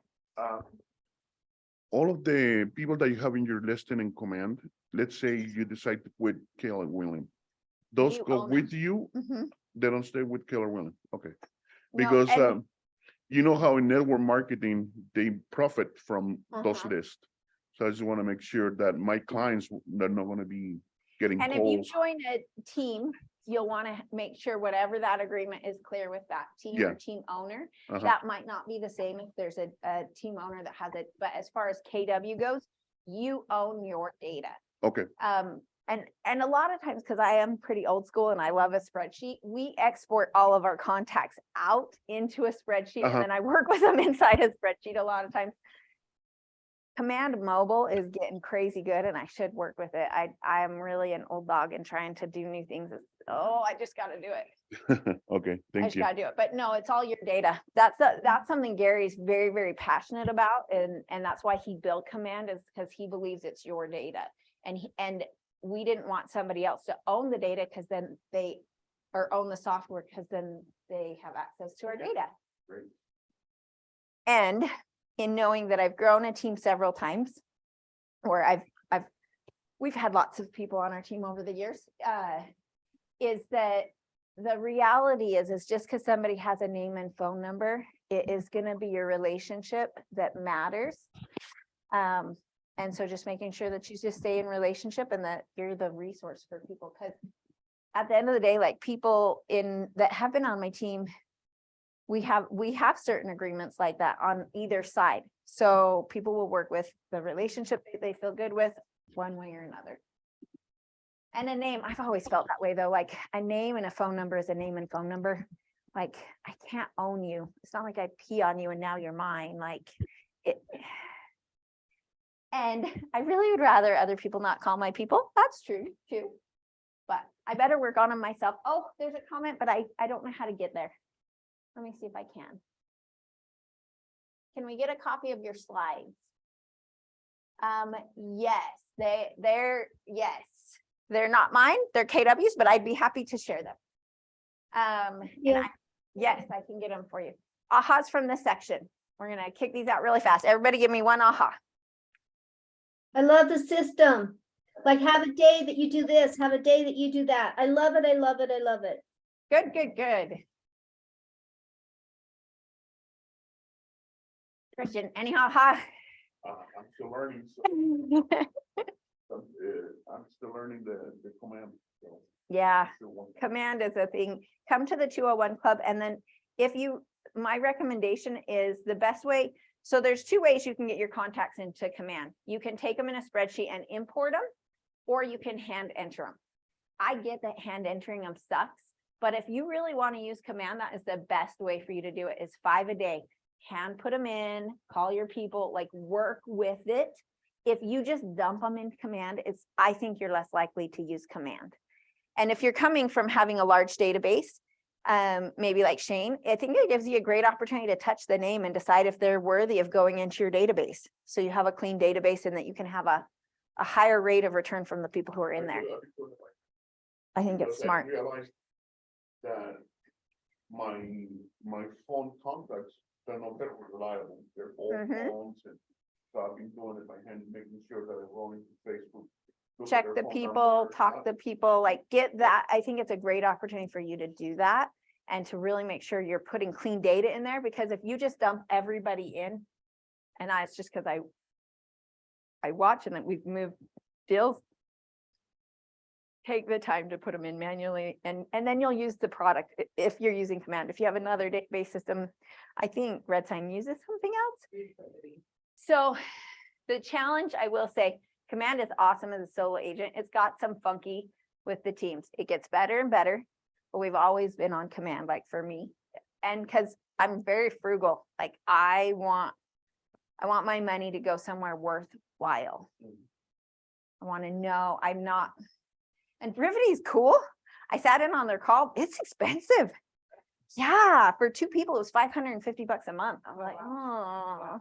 All of the people that you have in your listing in Command, let's say you decide to quit Keller Williams, those You go own with you, Mhm. they don't stay with Keller Williams, okay? No, Because and- you know how in network marketing, they profit from those Uh-huh. lists. So I just want to make sure that my clients, they're not going to be getting And if you calls. join a team, you'll want to make sure whatever that agreement is clear with that team or Yeah. team owner. Uh-huh. That might not be the same if there's a team owner that has it, but as far as KW goes, you own your data. Okay, And a lot of times, because I am pretty old school and I love a spreadsheet, we export all of our contacts out into a spreadsheet Uh-huh. and then I work with them inside a spreadsheet a lot of times. Command Mobile is getting crazy good and I should work with it. I'm really an old dog and trying to do new things. Oh, I just got to do it. okay, I thank just you. got to do it. But no, it's all your data. That's something Gary's very, very passionate about. And that's why he built Command, is because he believes it's your data. And we didn't want somebody else to own the data because then or own the software because then they have access to our data. Great. And in knowing that I've grown a team several times, where we've had lots of people on our team over the years, is that the reality is just because somebody has a name and phone number, it is going to be your relationship that matters. And so just making sure that you just stay in relationship and that you're the resource for people. Because at the end of the day, like people that have been on my team, we have certain agreements like that on either side. So people will work with the relationship that they feel good with one way or another. And a name, I've always felt that way though, like a name and a phone number is a name and phone number. Like I can't own you. It's not like I pee on you and now you're mine. Like it. And I really would rather other people not call my people. That's true too. But I better work on them myself. Oh, there's a comment, but I don't know how to get there. Let me see if I can. Can we get a copy of your slides? Yes, yes. They're not mine, they're KW's, but I'd be happy to share them. Yeah. Yes, I can get them for you. Ahas from this section. We're gonna kick these out really fast. Everybody give me one aha. I love the system. Like have a day that you do this, have a day that you do that. I love it. I love it. I love it. Good, good, good. Christian, any aha? I'm still learning. I'm still learning the command. So Yeah. still one- Command is a thing. Come to the 201 Club. And then my recommendation is the best way. So there's two ways you can get your contacts into Command. You can take them in a spreadsheet and import them, or you can hand enter them. I get that hand entering them sucks, But if you really want to use command, that is the best way for you to do it, is 5 a day. Hand put them in, call your people, like work with it. If you just dump them in command, I think you're less likely to use command. And if you're coming from having a large database, maybe like Shane, I think it gives you a great opportunity to touch the name and decide if they're worthy of going into your database. So you have a clean database and that you can have a higher rate of return from the people who are in there. I think it's smart. Realized that my phone contacts, they're not very reliable. They're old Mhm. phones, and so I've been doing it by hand, making sure that I'm going to Facebook. look at Check their the phone people, number, talk to people, like get that. I think it's a great opportunity for you to do that and to really make sure you're putting clean data in there, because if you just dump everybody in, and it's just because I watch and that we've moved deals, take the time to put them in manually, and then you'll use the product if you're using command. If you have another database system, I think Red Sign uses something else. So the challenge, I will say, command is awesome as a solo agent. It's got some funky with the teams. It gets better and better, but we've always been on command, like for me. And because I'm very frugal, like I want my money to go somewhere worthwhile. I want to know I'm not, and Brivity is cool. I sat in on their call. It's expensive. Yeah, for 2 people, it was $550 a month. I'm like, oh,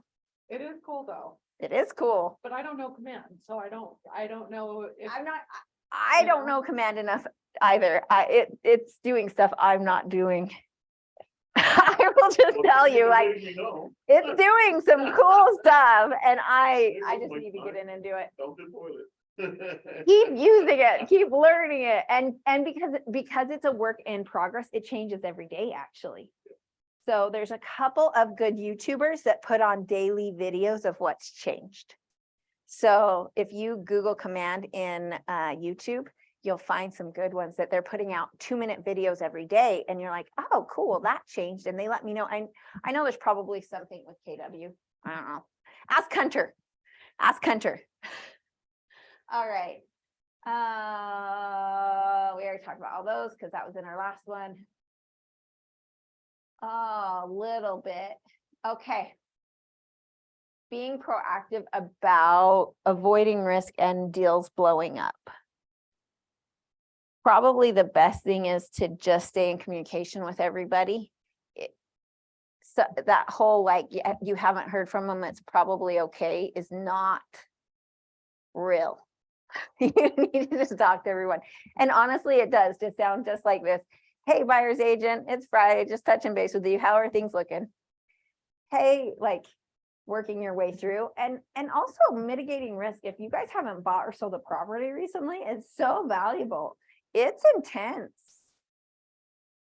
It is cool though, it is cool. but I don't know command, so I don't know if. I don't know command enough either. It's doing stuff I'm not doing. I will just tell you, like, it's doing some cool stuff, and I just need to get in and do it. Don't deploy it. Keep using it, keep learning it, and because it's a work in progress, it changes every day, actually. So there's a couple of good YouTubers that put on daily videos of what's changed. So if you Google command in YouTube, you'll find some good ones that they're putting out 2-minute videos every day. And you're like, oh, cool, that changed. And they let me know. I know there's probably something with KW. I don't know. Ask Hunter. Ask Hunter. All right. We already talked about all those because that was in our last one. A little bit. Okay. Being proactive about avoiding risk and deals blowing up. Probably the best thing is to just stay in communication with everybody. So that whole like, you haven't heard from them, it's probably okay, is not real. You need to just talk to everyone. And honestly, it does just sound just like this. Hey, buyer's agent, it's Friday, just touching base with you. How are things looking? Hey, like working your way through and also mitigating risk. If you guys haven't bought or sold a property recently, it's so valuable. It's intense.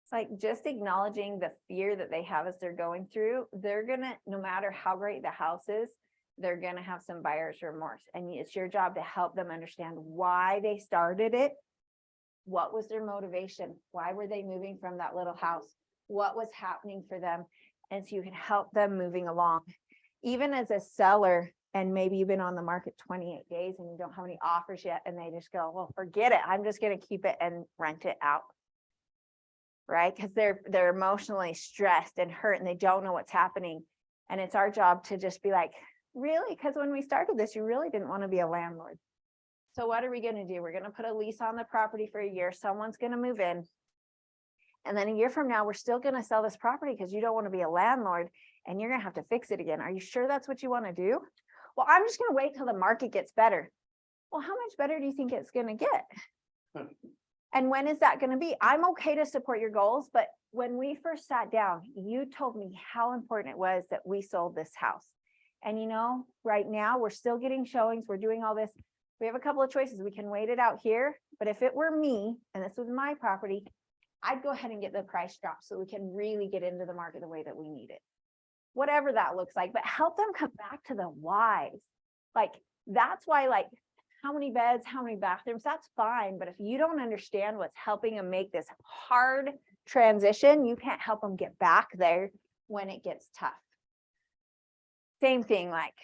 It's like just acknowledging the fear that they have as they're going through. They're gonna, no matter how great the house is, they're gonna have some buyer's remorse. And it's your job to help them understand why they started it. What was their motivation? Why were they moving from that little house? What was happening for them? And so you can help them moving along. Even as a seller, and maybe you've been on the market 28 days and you don't have any offers yet, and they just go, well, forget it. I'm just going to keep it and rent it out. Right? Because they're emotionally stressed and hurt and they don't know what's happening. And it's our job to just be like, really? Because when we started this, you really didn't want to be a landlord. So what are we going to do? We're going to put a lease on the property for a year. Someone's going to move in. And then a year from now, we're still going to sell this property because you don't want to be a landlord and you're going to have to fix it again. Are you sure that's what you want to do? Well, I'm just going to wait till the market gets better. Well, how much better do you think it's going to get? And when is that going to be? I'm okay to support your goals, but when we first sat down, you told me how important it was that we sold this house. And you know, right now we're still getting showings. We're doing all this. We have a couple of choices. We can wait it out here, but if it were me and this was my property, I'd go ahead and get the price drop so we can really get into the market the way that we need it. Whatever that looks like, but help them come back to the whys. Like, that's why, like, how many beds, how many bathrooms, that's fine. But if you don't understand what's helping them make this hard transition, you can't help them get back there when it gets tough. Same thing, like,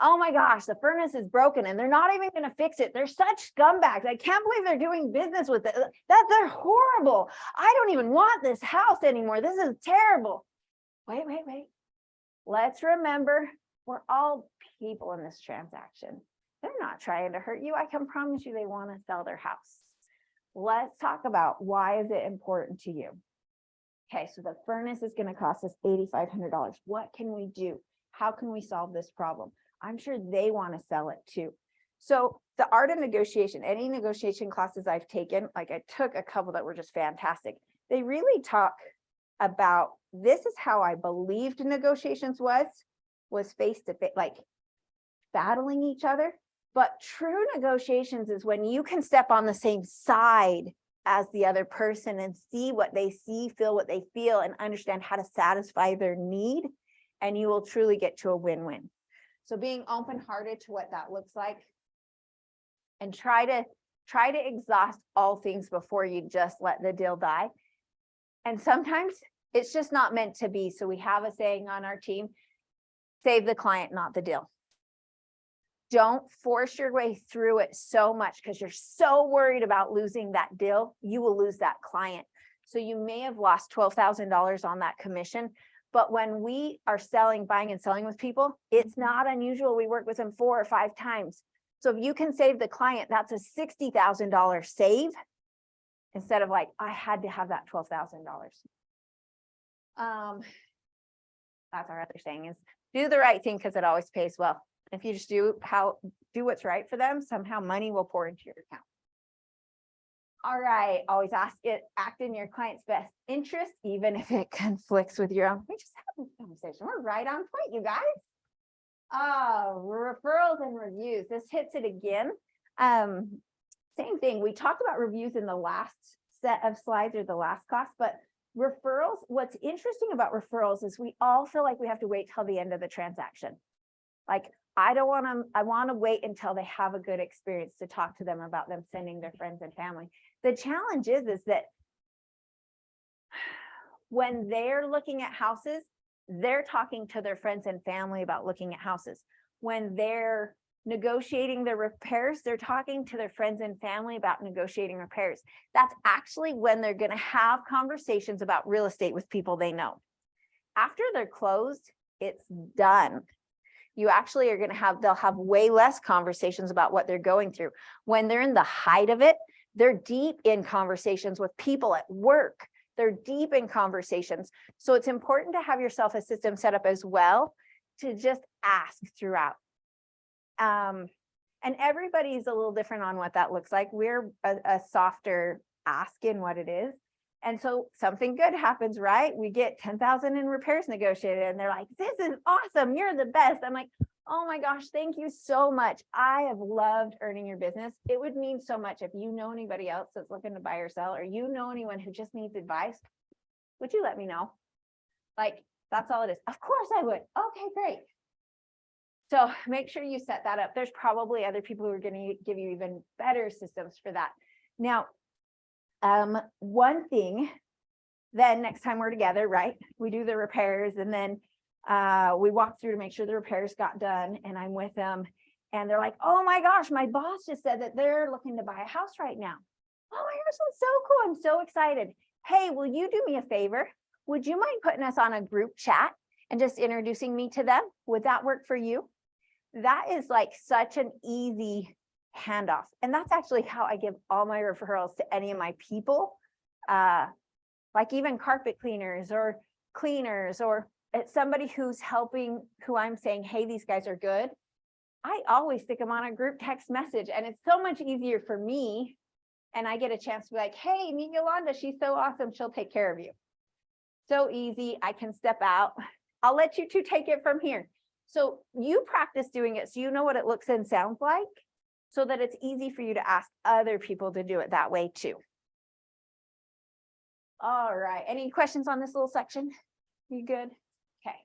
oh my gosh, the furnace is broken and they're not even gonna fix it. They're such scumbags. I can't believe they're doing business with it. They're horrible. I don't even want this house anymore. This is terrible. Wait. Let's remember, we're all people in this transaction. They're not trying to hurt you. I can promise you they want to sell their house. Let's talk about why is it important to you? Okay, so the furnace is going to cost us $8,500. What can we do? How can we solve this problem? I'm sure they want to sell it too. So the art of negotiation, any negotiation classes I've taken, like I took a couple that were just fantastic. They really talk about, this is how I believed negotiations was face to face, like battling each other. But true negotiations is when you can step on the same side as the other person and see what they see, feel what they feel, and understand how to satisfy their need, and you will truly get to a win-win. So being open-hearted to what that looks like, and try to exhaust all things before you just let the deal die. And sometimes it's just not meant to be. So we have a saying on our team, save the client, not the deal. Don't force your way through it so much because you're so worried about losing that deal, you will lose that client. So you may have lost $12,000 on that commission, but when we are buying and selling with people, it's not unusual. We work with them 4 or 5 times. So if you can save the client, that's a $60,000 save instead of like, I had to have that $12,000. That's our other saying is do the right thing because it always pays well. If you just do what's right for them, somehow money will pour into your account. All right, always act in your client's best interest, even if it conflicts with your own. We just had this conversation. We're right on point, you guys. Referrals and reviews. This hits it again. Same thing. We talked about reviews in the last set of slides or the last class, but referrals, what's interesting about referrals is we all feel like we have to wait till the end of the transaction. Like, I want to wait until they have a good experience to talk to them about them sending their friends and family. The challenge is that when they're looking at houses, they're talking to their friends and family about looking at houses. When they're negotiating their repairs, they're talking to their friends and family about negotiating repairs. That's actually when they're going to have conversations about real estate with people they know. After they're closed, it's done. You actually are going to they'll have way less conversations about what they're going through. When they're in the height of it, they're deep in conversations with people at work. They're deep in conversations. So it's important to have yourself a system set up as well to just ask throughout. And everybody's a little different on what that looks like. We're a softer ask in what it is. And so something good happens, right? We get 10,000 in repairs negotiated and they're like, this is awesome. You're the best. I'm like, oh my gosh, thank you so much. I have loved earning your business. It would mean so much if you know anybody else that's looking to buy or sell, or you know anyone who just needs advice. Would you let me know? Like, that's all it is. Of course I would. Okay, great. So make sure you set that up. There's probably other people who are going to give you even better systems for that. Now, one thing, then next time we're together, right? We do the repairs and then we walk through to make sure the repairs got done, and I'm with them and they're like, oh my gosh, my boss just said that they're looking to buy a house right now. Oh my gosh, that's so cool. I'm so excited. Hey, will you do me a favor? Would you mind putting us on a group chat and just introducing me to them? Would that work for you? That is like such an easy handoff. And that's actually how I give all my referrals to any of my people, like even carpet cleaners or cleaners, or it's somebody who's helping, who I'm saying, hey, these guys are good. I always stick them on a group text message, and it's so much easier for me. And I get a chance to be like, hey, meet Yolanda. She's so awesome. She'll take care of you. So easy. I can step out. I'll let you two take it from here. So you practice doing it so you know what it looks and sounds like, so that it's easy for you to ask other people to do it that way too. All right. Any questions on this little section? You good? Okay.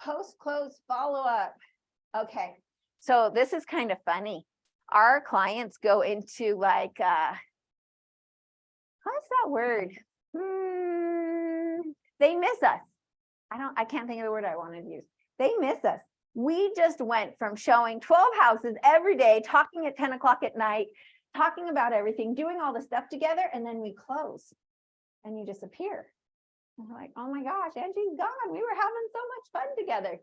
Post-close follow-up. Okay. So this is kind of funny. Our clients go into like, what's that word? They miss us. I can't think of the word I wanted to use. They miss us. We just went from showing 12 houses every day, talking at 10 o'clock at night, talking about everything, doing all the stuff together, and then we close and you disappear. And we're like, oh my gosh, Angie's gone. We were having so much fun together.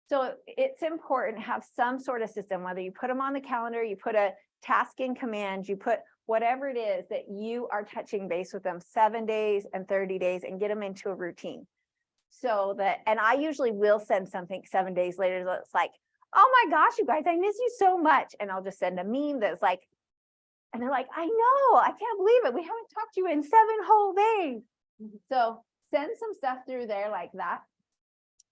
So it's important to have some sort of system, whether you put them on the calendar, you put a task in command, you put whatever it is that you are touching base with them 7 days and 30 days and get them into a routine. So that, and I usually will send something 7 days later that's like, oh my gosh, you guys, I miss you so much. And I'll just send a meme that's like, and they're like, I know, I can't believe it. We haven't talked to you in 7 whole days. So send some stuff through there like that.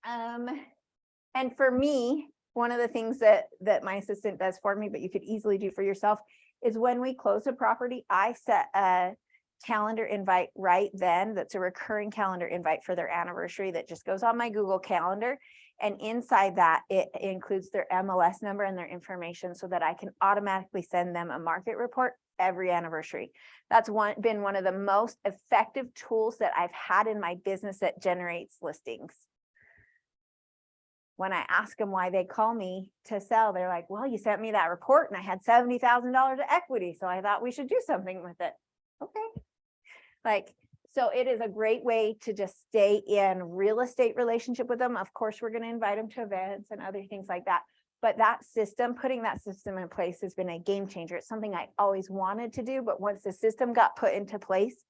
And for me, one of the things that my assistant does for me, but you could easily do for yourself, is when we close a property, I set a calendar invite right then. That's a recurring calendar invite for their anniversary that just goes on my Google Calendar. And inside that, it includes their MLS number and their information so that I can automatically send them a market report every anniversary. That's been one of the most effective tools that I've had in my business that generates listings. When I ask them why they call me to sell, they're like, well, you sent me that report and I had $70,000 of equity. So I thought we should do something with it. Okay. Like, so it is a great way to just stay in real estate relationship with them. Of course, we're going to invite them to events and other things like that. But that system, putting that system in place has been a game changer. It's something I always wanted to do, but once the system got put into place,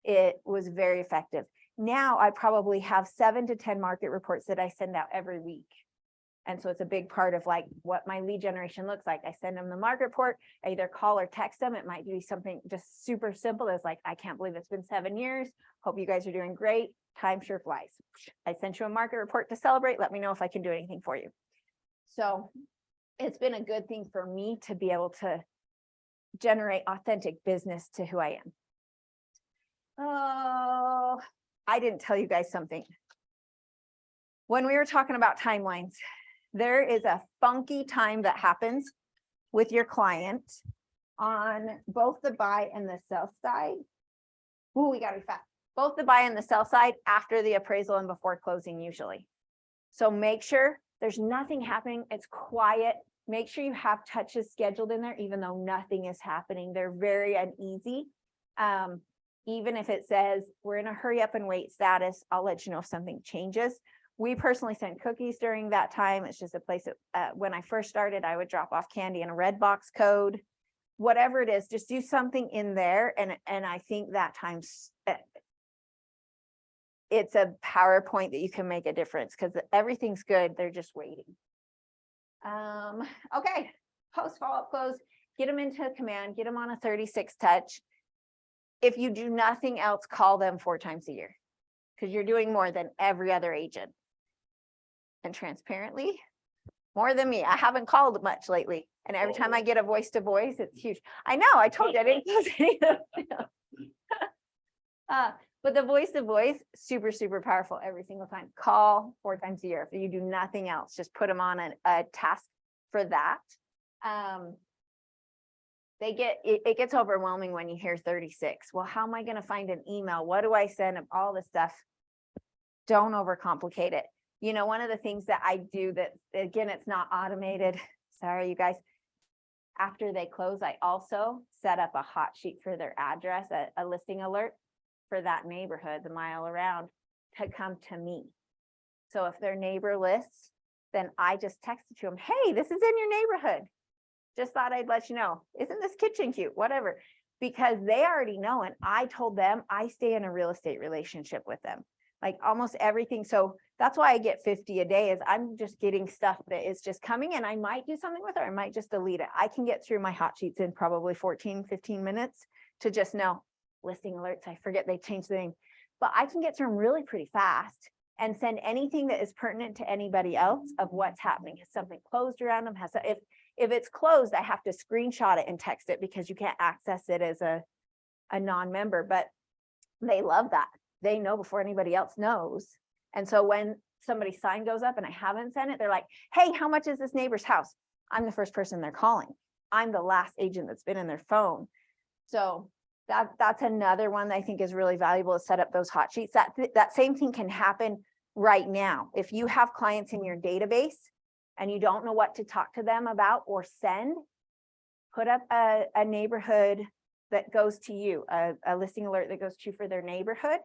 it was very effective. Now I probably have 7 to 10 market reports that I send out every week. And so it's a big part of like what my lead generation looks like. I send them the market report, I either call or text them. It might be something just super simple. It's like, I can't believe it's been 7 years. Hope you guys are doing great. Time sure flies. I sent you a market report to celebrate. Let me know if I can do anything for you. So it's been a good thing for me to be able to generate authentic business to who I am. Oh, I didn't tell you guys something. When we were talking about timelines, there is a funky time that happens with your client on both the buy and the sell side. Ooh, we gotta be fast. Both the buy and the sell side after the appraisal and before closing usually. So make sure there's nothing happening. It's quiet. Make sure you have touches scheduled in there, even though nothing is happening. They're very uneasy. Even if it says we're in a hurry up and wait status, I'll let you know if something changes. We personally send cookies during that time. It's just a place that when I first started, I would drop off candy in a red box code, whatever it is, just do something in there. And I think that time's, it's a PowerPoint that you can make a difference because everything's good. They're just waiting. Okay, post follow-up close, get them into command, get them on a 36 touch. If you do nothing else, call them 4 times a year because you're doing more than every other agent. And transparently, more than me. I haven't called much lately. And every time I get a voice to voice, it's huge. I know, I told you I didn't close any of them. But the voice to voice, super, super powerful every single time. Call 4 times a year. If you do nothing else, just put them on a task for that. It gets overwhelming when you hear 36. Well, how am I going to find an email? What do I send? All this stuff. Don't overcomplicate it. You know, one of the things that I do that, again, it's not automated. Sorry, you guys. After they close, I also set up a hot sheet for their address, a listing alert for that neighborhood, the mile around, to come to me. So if their neighbor lists, then I just text it to them. Hey, this is in your neighborhood. Just thought I'd let you know. Isn't this kitchen cute? Whatever. Because they already know. And I told them I stay in a real estate relationship with them. Like almost everything. So that's why I get 50 a day is I'm just getting stuff that is just coming and I might do something with it. Or I might just delete it. I can get through my hot sheets in probably 14, 15 minutes to just know listing alerts. I forget they changed the name, but I can get through them really pretty fast and send anything that is pertinent to anybody else of what's happening. Has something closed around them? If it's closed, I have to screenshot it and text it because you can't access it as a non-member, but they love that. They know before anybody else knows. And so when somebody's sign goes up and I haven't sent it, they're like, hey, how much is this neighbor's house? I'm the first person they're calling. I'm the last agent that's been in their phone. So that's another one that I think is really valuable to set up those hot sheets. That same thing can happen right now. If you have clients in your database and you don't know what to talk to them about or send, put up a neighborhood that goes to you, a listing alert that goes to you for their neighborhood.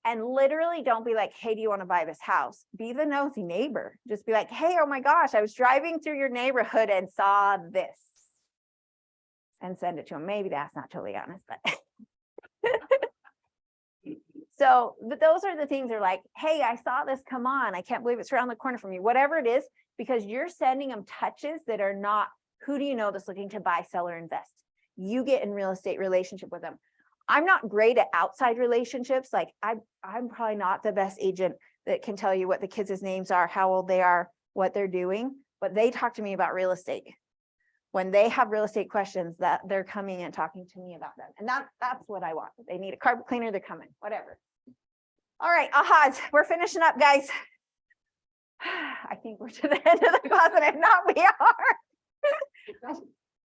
And literally don't be like, hey, do you want to buy this house? Be the nosy neighbor. Just be like, hey, oh my gosh, I was driving through your neighborhood and saw this. And send it to them. Maybe that's not totally honest, but. So, but those are the things they're like, hey, I saw this, come on, I can't believe it's around the corner from you, whatever it is, because you're sending them touches that are not, who do you know that's looking to buy, sell, or invest? You get in real estate relationship with them. I'm not great at outside relationships. Like I'm probably not the best agent that can tell you what the kids' names are, how old they are, what they're doing, but they talk to me about real estate. When they have real estate questions, that they're coming and talking to me about them. And that's what I want. They need a carpet cleaner, they're coming, whatever. All right, ahas, we're finishing up, guys. I think we're to the end of the class, and if not, we are.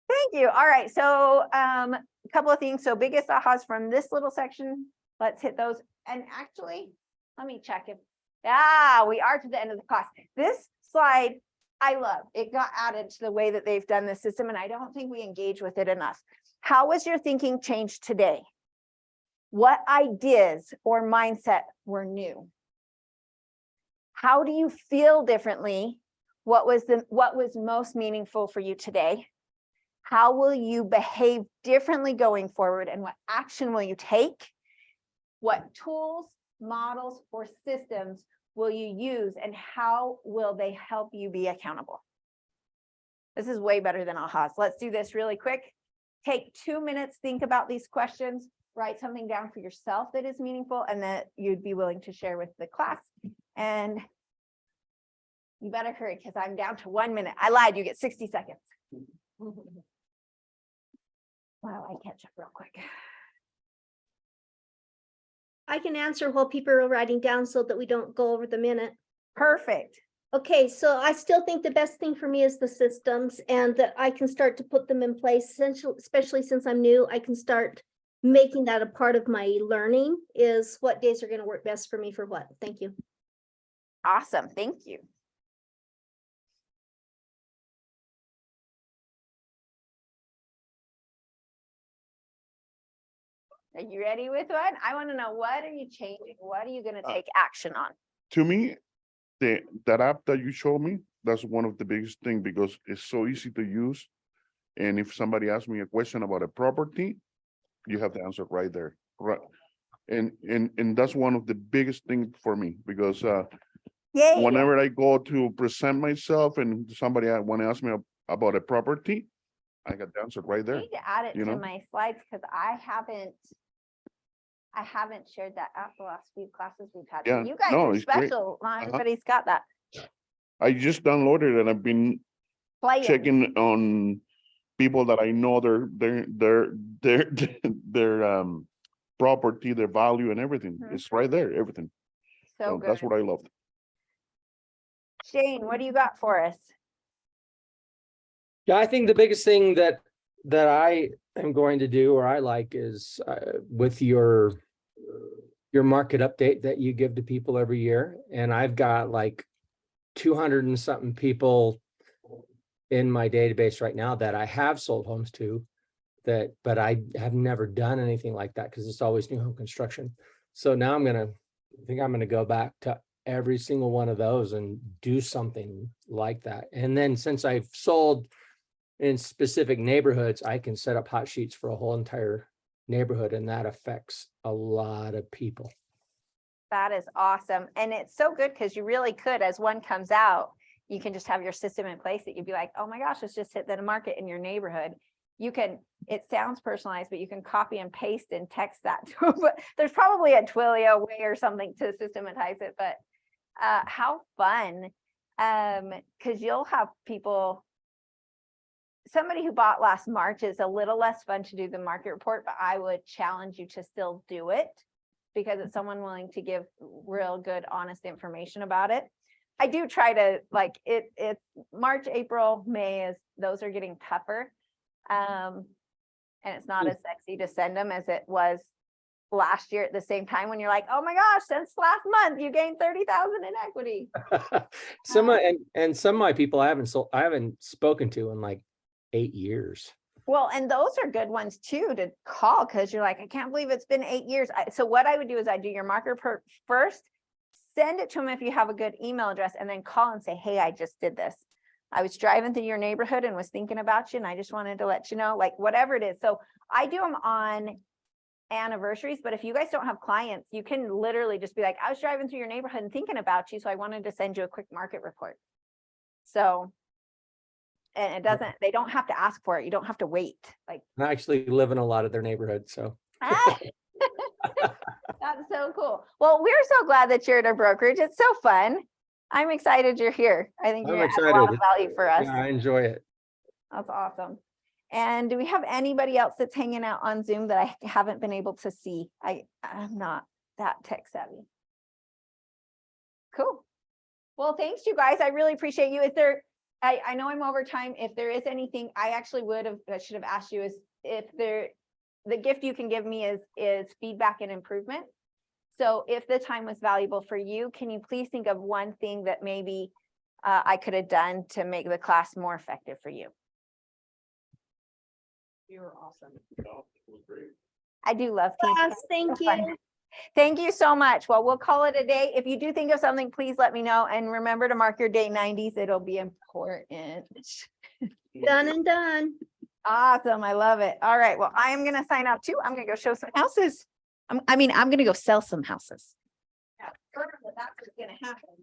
Thank you. All right, so a couple of things. So biggest ahas from this little section, let's hit those. And actually, let me check if, we are to the end of the class. This slide, I love. It got added to the way that they've done this system, and I don't think we engage with it enough. How was your thinking changed today? What ideas or mindset were new? How do you feel differently? What was most meaningful for you today? How will you behave differently going forward, and what action will you take? What tools, models, or systems will you use, and how will they help you be accountable? This is way better than ahas. Let's do this really quick. Take 2 minutes, think about these questions, write something down for yourself that is meaningful and that you'd be willing to share with the class. And you better hurry because I'm down to 1 minute. I lied, you get 60 seconds. Wow, I catch up real quick. I can answer while people are writing down so that we don't go over the minute. Perfect. Okay, so I still think the best thing for me is the systems, and that I can start to put them in place, especially since I'm new. I can start making that a part of my learning, is what days are going to work best for me for what. Thank you. Awesome. Thank you. Are you ready with one? I want to know, what are you changing? What are you going to take action on? To me, that app that you showed me, that's one of the biggest thing because it's so easy to use. And if somebody asks me a question about a property, you have the answer right there. Right. And that's one of the biggest things for me because Yay. whenever I go to present myself and somebody want to ask me about a property, I got the answer right I there. need to add it you to know? my slides because I haven't shared that app the last few classes we've had. Yeah, You guys no, are it's great. special. Not everybody's got that. I just downloaded it and I've been Play it. checking on people that I know their property, their value and everything. Mhm. It's right there, everything. So So good. that's what I loved. Shane, what do you got for us? Yeah, I think the biggest thing that I am going to do, or I like, is with your market update that you give to people every year. And I've got like 200 and something people in my database right now that I have sold homes to, but I have never done anything like that because it's always new home construction. So now I think I'm gonna go back to every single one of those and do something like that. And then since I've sold in specific neighborhoods, I can set up hot sheets for a whole entire neighborhood, and that affects a lot of people. That is awesome. And it's so good because you really could, as one comes out, you can just have your system in place that you'd be like, oh my gosh, it's just hit the market in your neighborhood. You can, it sounds personalized, but you can copy and paste and text that to, but there's probably a Twilio way or something to systematize it, but how fun. Because you'll have people, somebody who bought last March is a little less fun to do the market report, but I would challenge you to still do it because it's someone willing to give real good, honest information about it. I do try to it's March, April, May those are getting tougher. And it's not as sexy to send them as it was last year at the same time when you're like, oh my gosh, since last month, you gained 30,000 in equity. Some of, and some of my people I haven't spoken to in like 8 years. Well, and those are good ones too to call because you're like, I can't believe it's been 8 years. So what I would do is I do your marker first, send it to them if you have a good email address, and then call and say, hey, I just did this. I was driving through your neighborhood and was thinking about you, and I just wanted to let you know, like whatever it is. So I do them on anniversaries, but if you guys don't have clients, you can literally just be like, I was driving through your neighborhood and thinking about you, so I wanted to send you a quick market report. So, and it doesn't, they don't have to ask for it. You don't have to wait. Like, I actually live in a lot of their neighborhoods, so. that's so cool. Well, we're so glad that you're at our brokerage. It's so fun. I'm excited you're here. I think I'm you're gonna add a lot of excited. value for us. Yeah, I enjoy it. That's awesome. And do we have anybody else that's hanging out on Zoom that I haven't been able to see? I'm not that tech savvy. Cool. Well, thanks you guys. I really appreciate you. Is there, I know I'm over time. If there is anything, I actually I should have asked you is if the gift you can give me is feedback and improvement. So if the time was valuable for you, can you please think of one thing that maybe I could have done to make the class more effective for you? You were awesome. I do love team. Yes, thank So fun. you. Thank you so much. Well, we'll call it a day. If you do think of something, please let me know. And remember to mark your day 90s. It'll be important. Done and done. Awesome. I love it. All right. Well, I am going to sign out too. I'm going to go show some houses. I'm going to go sell some houses. Yeah, that's what's going to happen.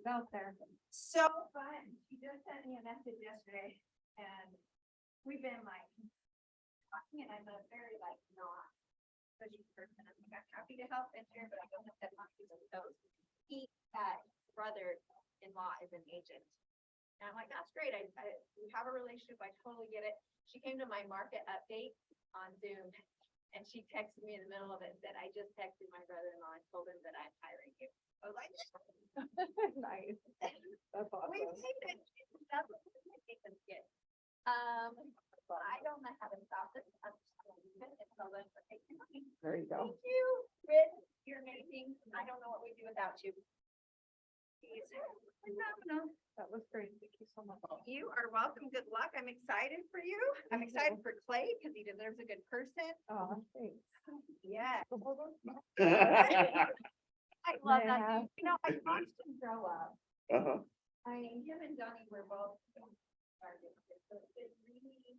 Out there. So fun. She just sent me a message yesterday and we've been like talking, and I'm a very like not pushy person. I'm like, I'm happy to help and share, but I don't have that much of those. He, brother-in-law is an agent. And I'm like, that's great. We have a relationship. I totally get it. She came to my market update on Zoom and she texted me in the middle of it and said, I just texted my brother-in-law and told him that I'm hiring you. I was like, Nice. That's awesome. we made it. That's what communications get. But I don't know how to stop this. I'm just gonna leave it until then for taking money. There you go. Thank you, Rich. You're amazing. I don't know what we'd do without you. He's phenomenal. That was great. Thank you so much. You are welcome. Good luck. I'm excited for you. I'm excited for Clay because he deserves a good person. Oh, thanks. Yeah. I love that. Yeah. Dude. You know, I watched him grow up. Uh-huh. I mean, him and Johnny were both. So it's been really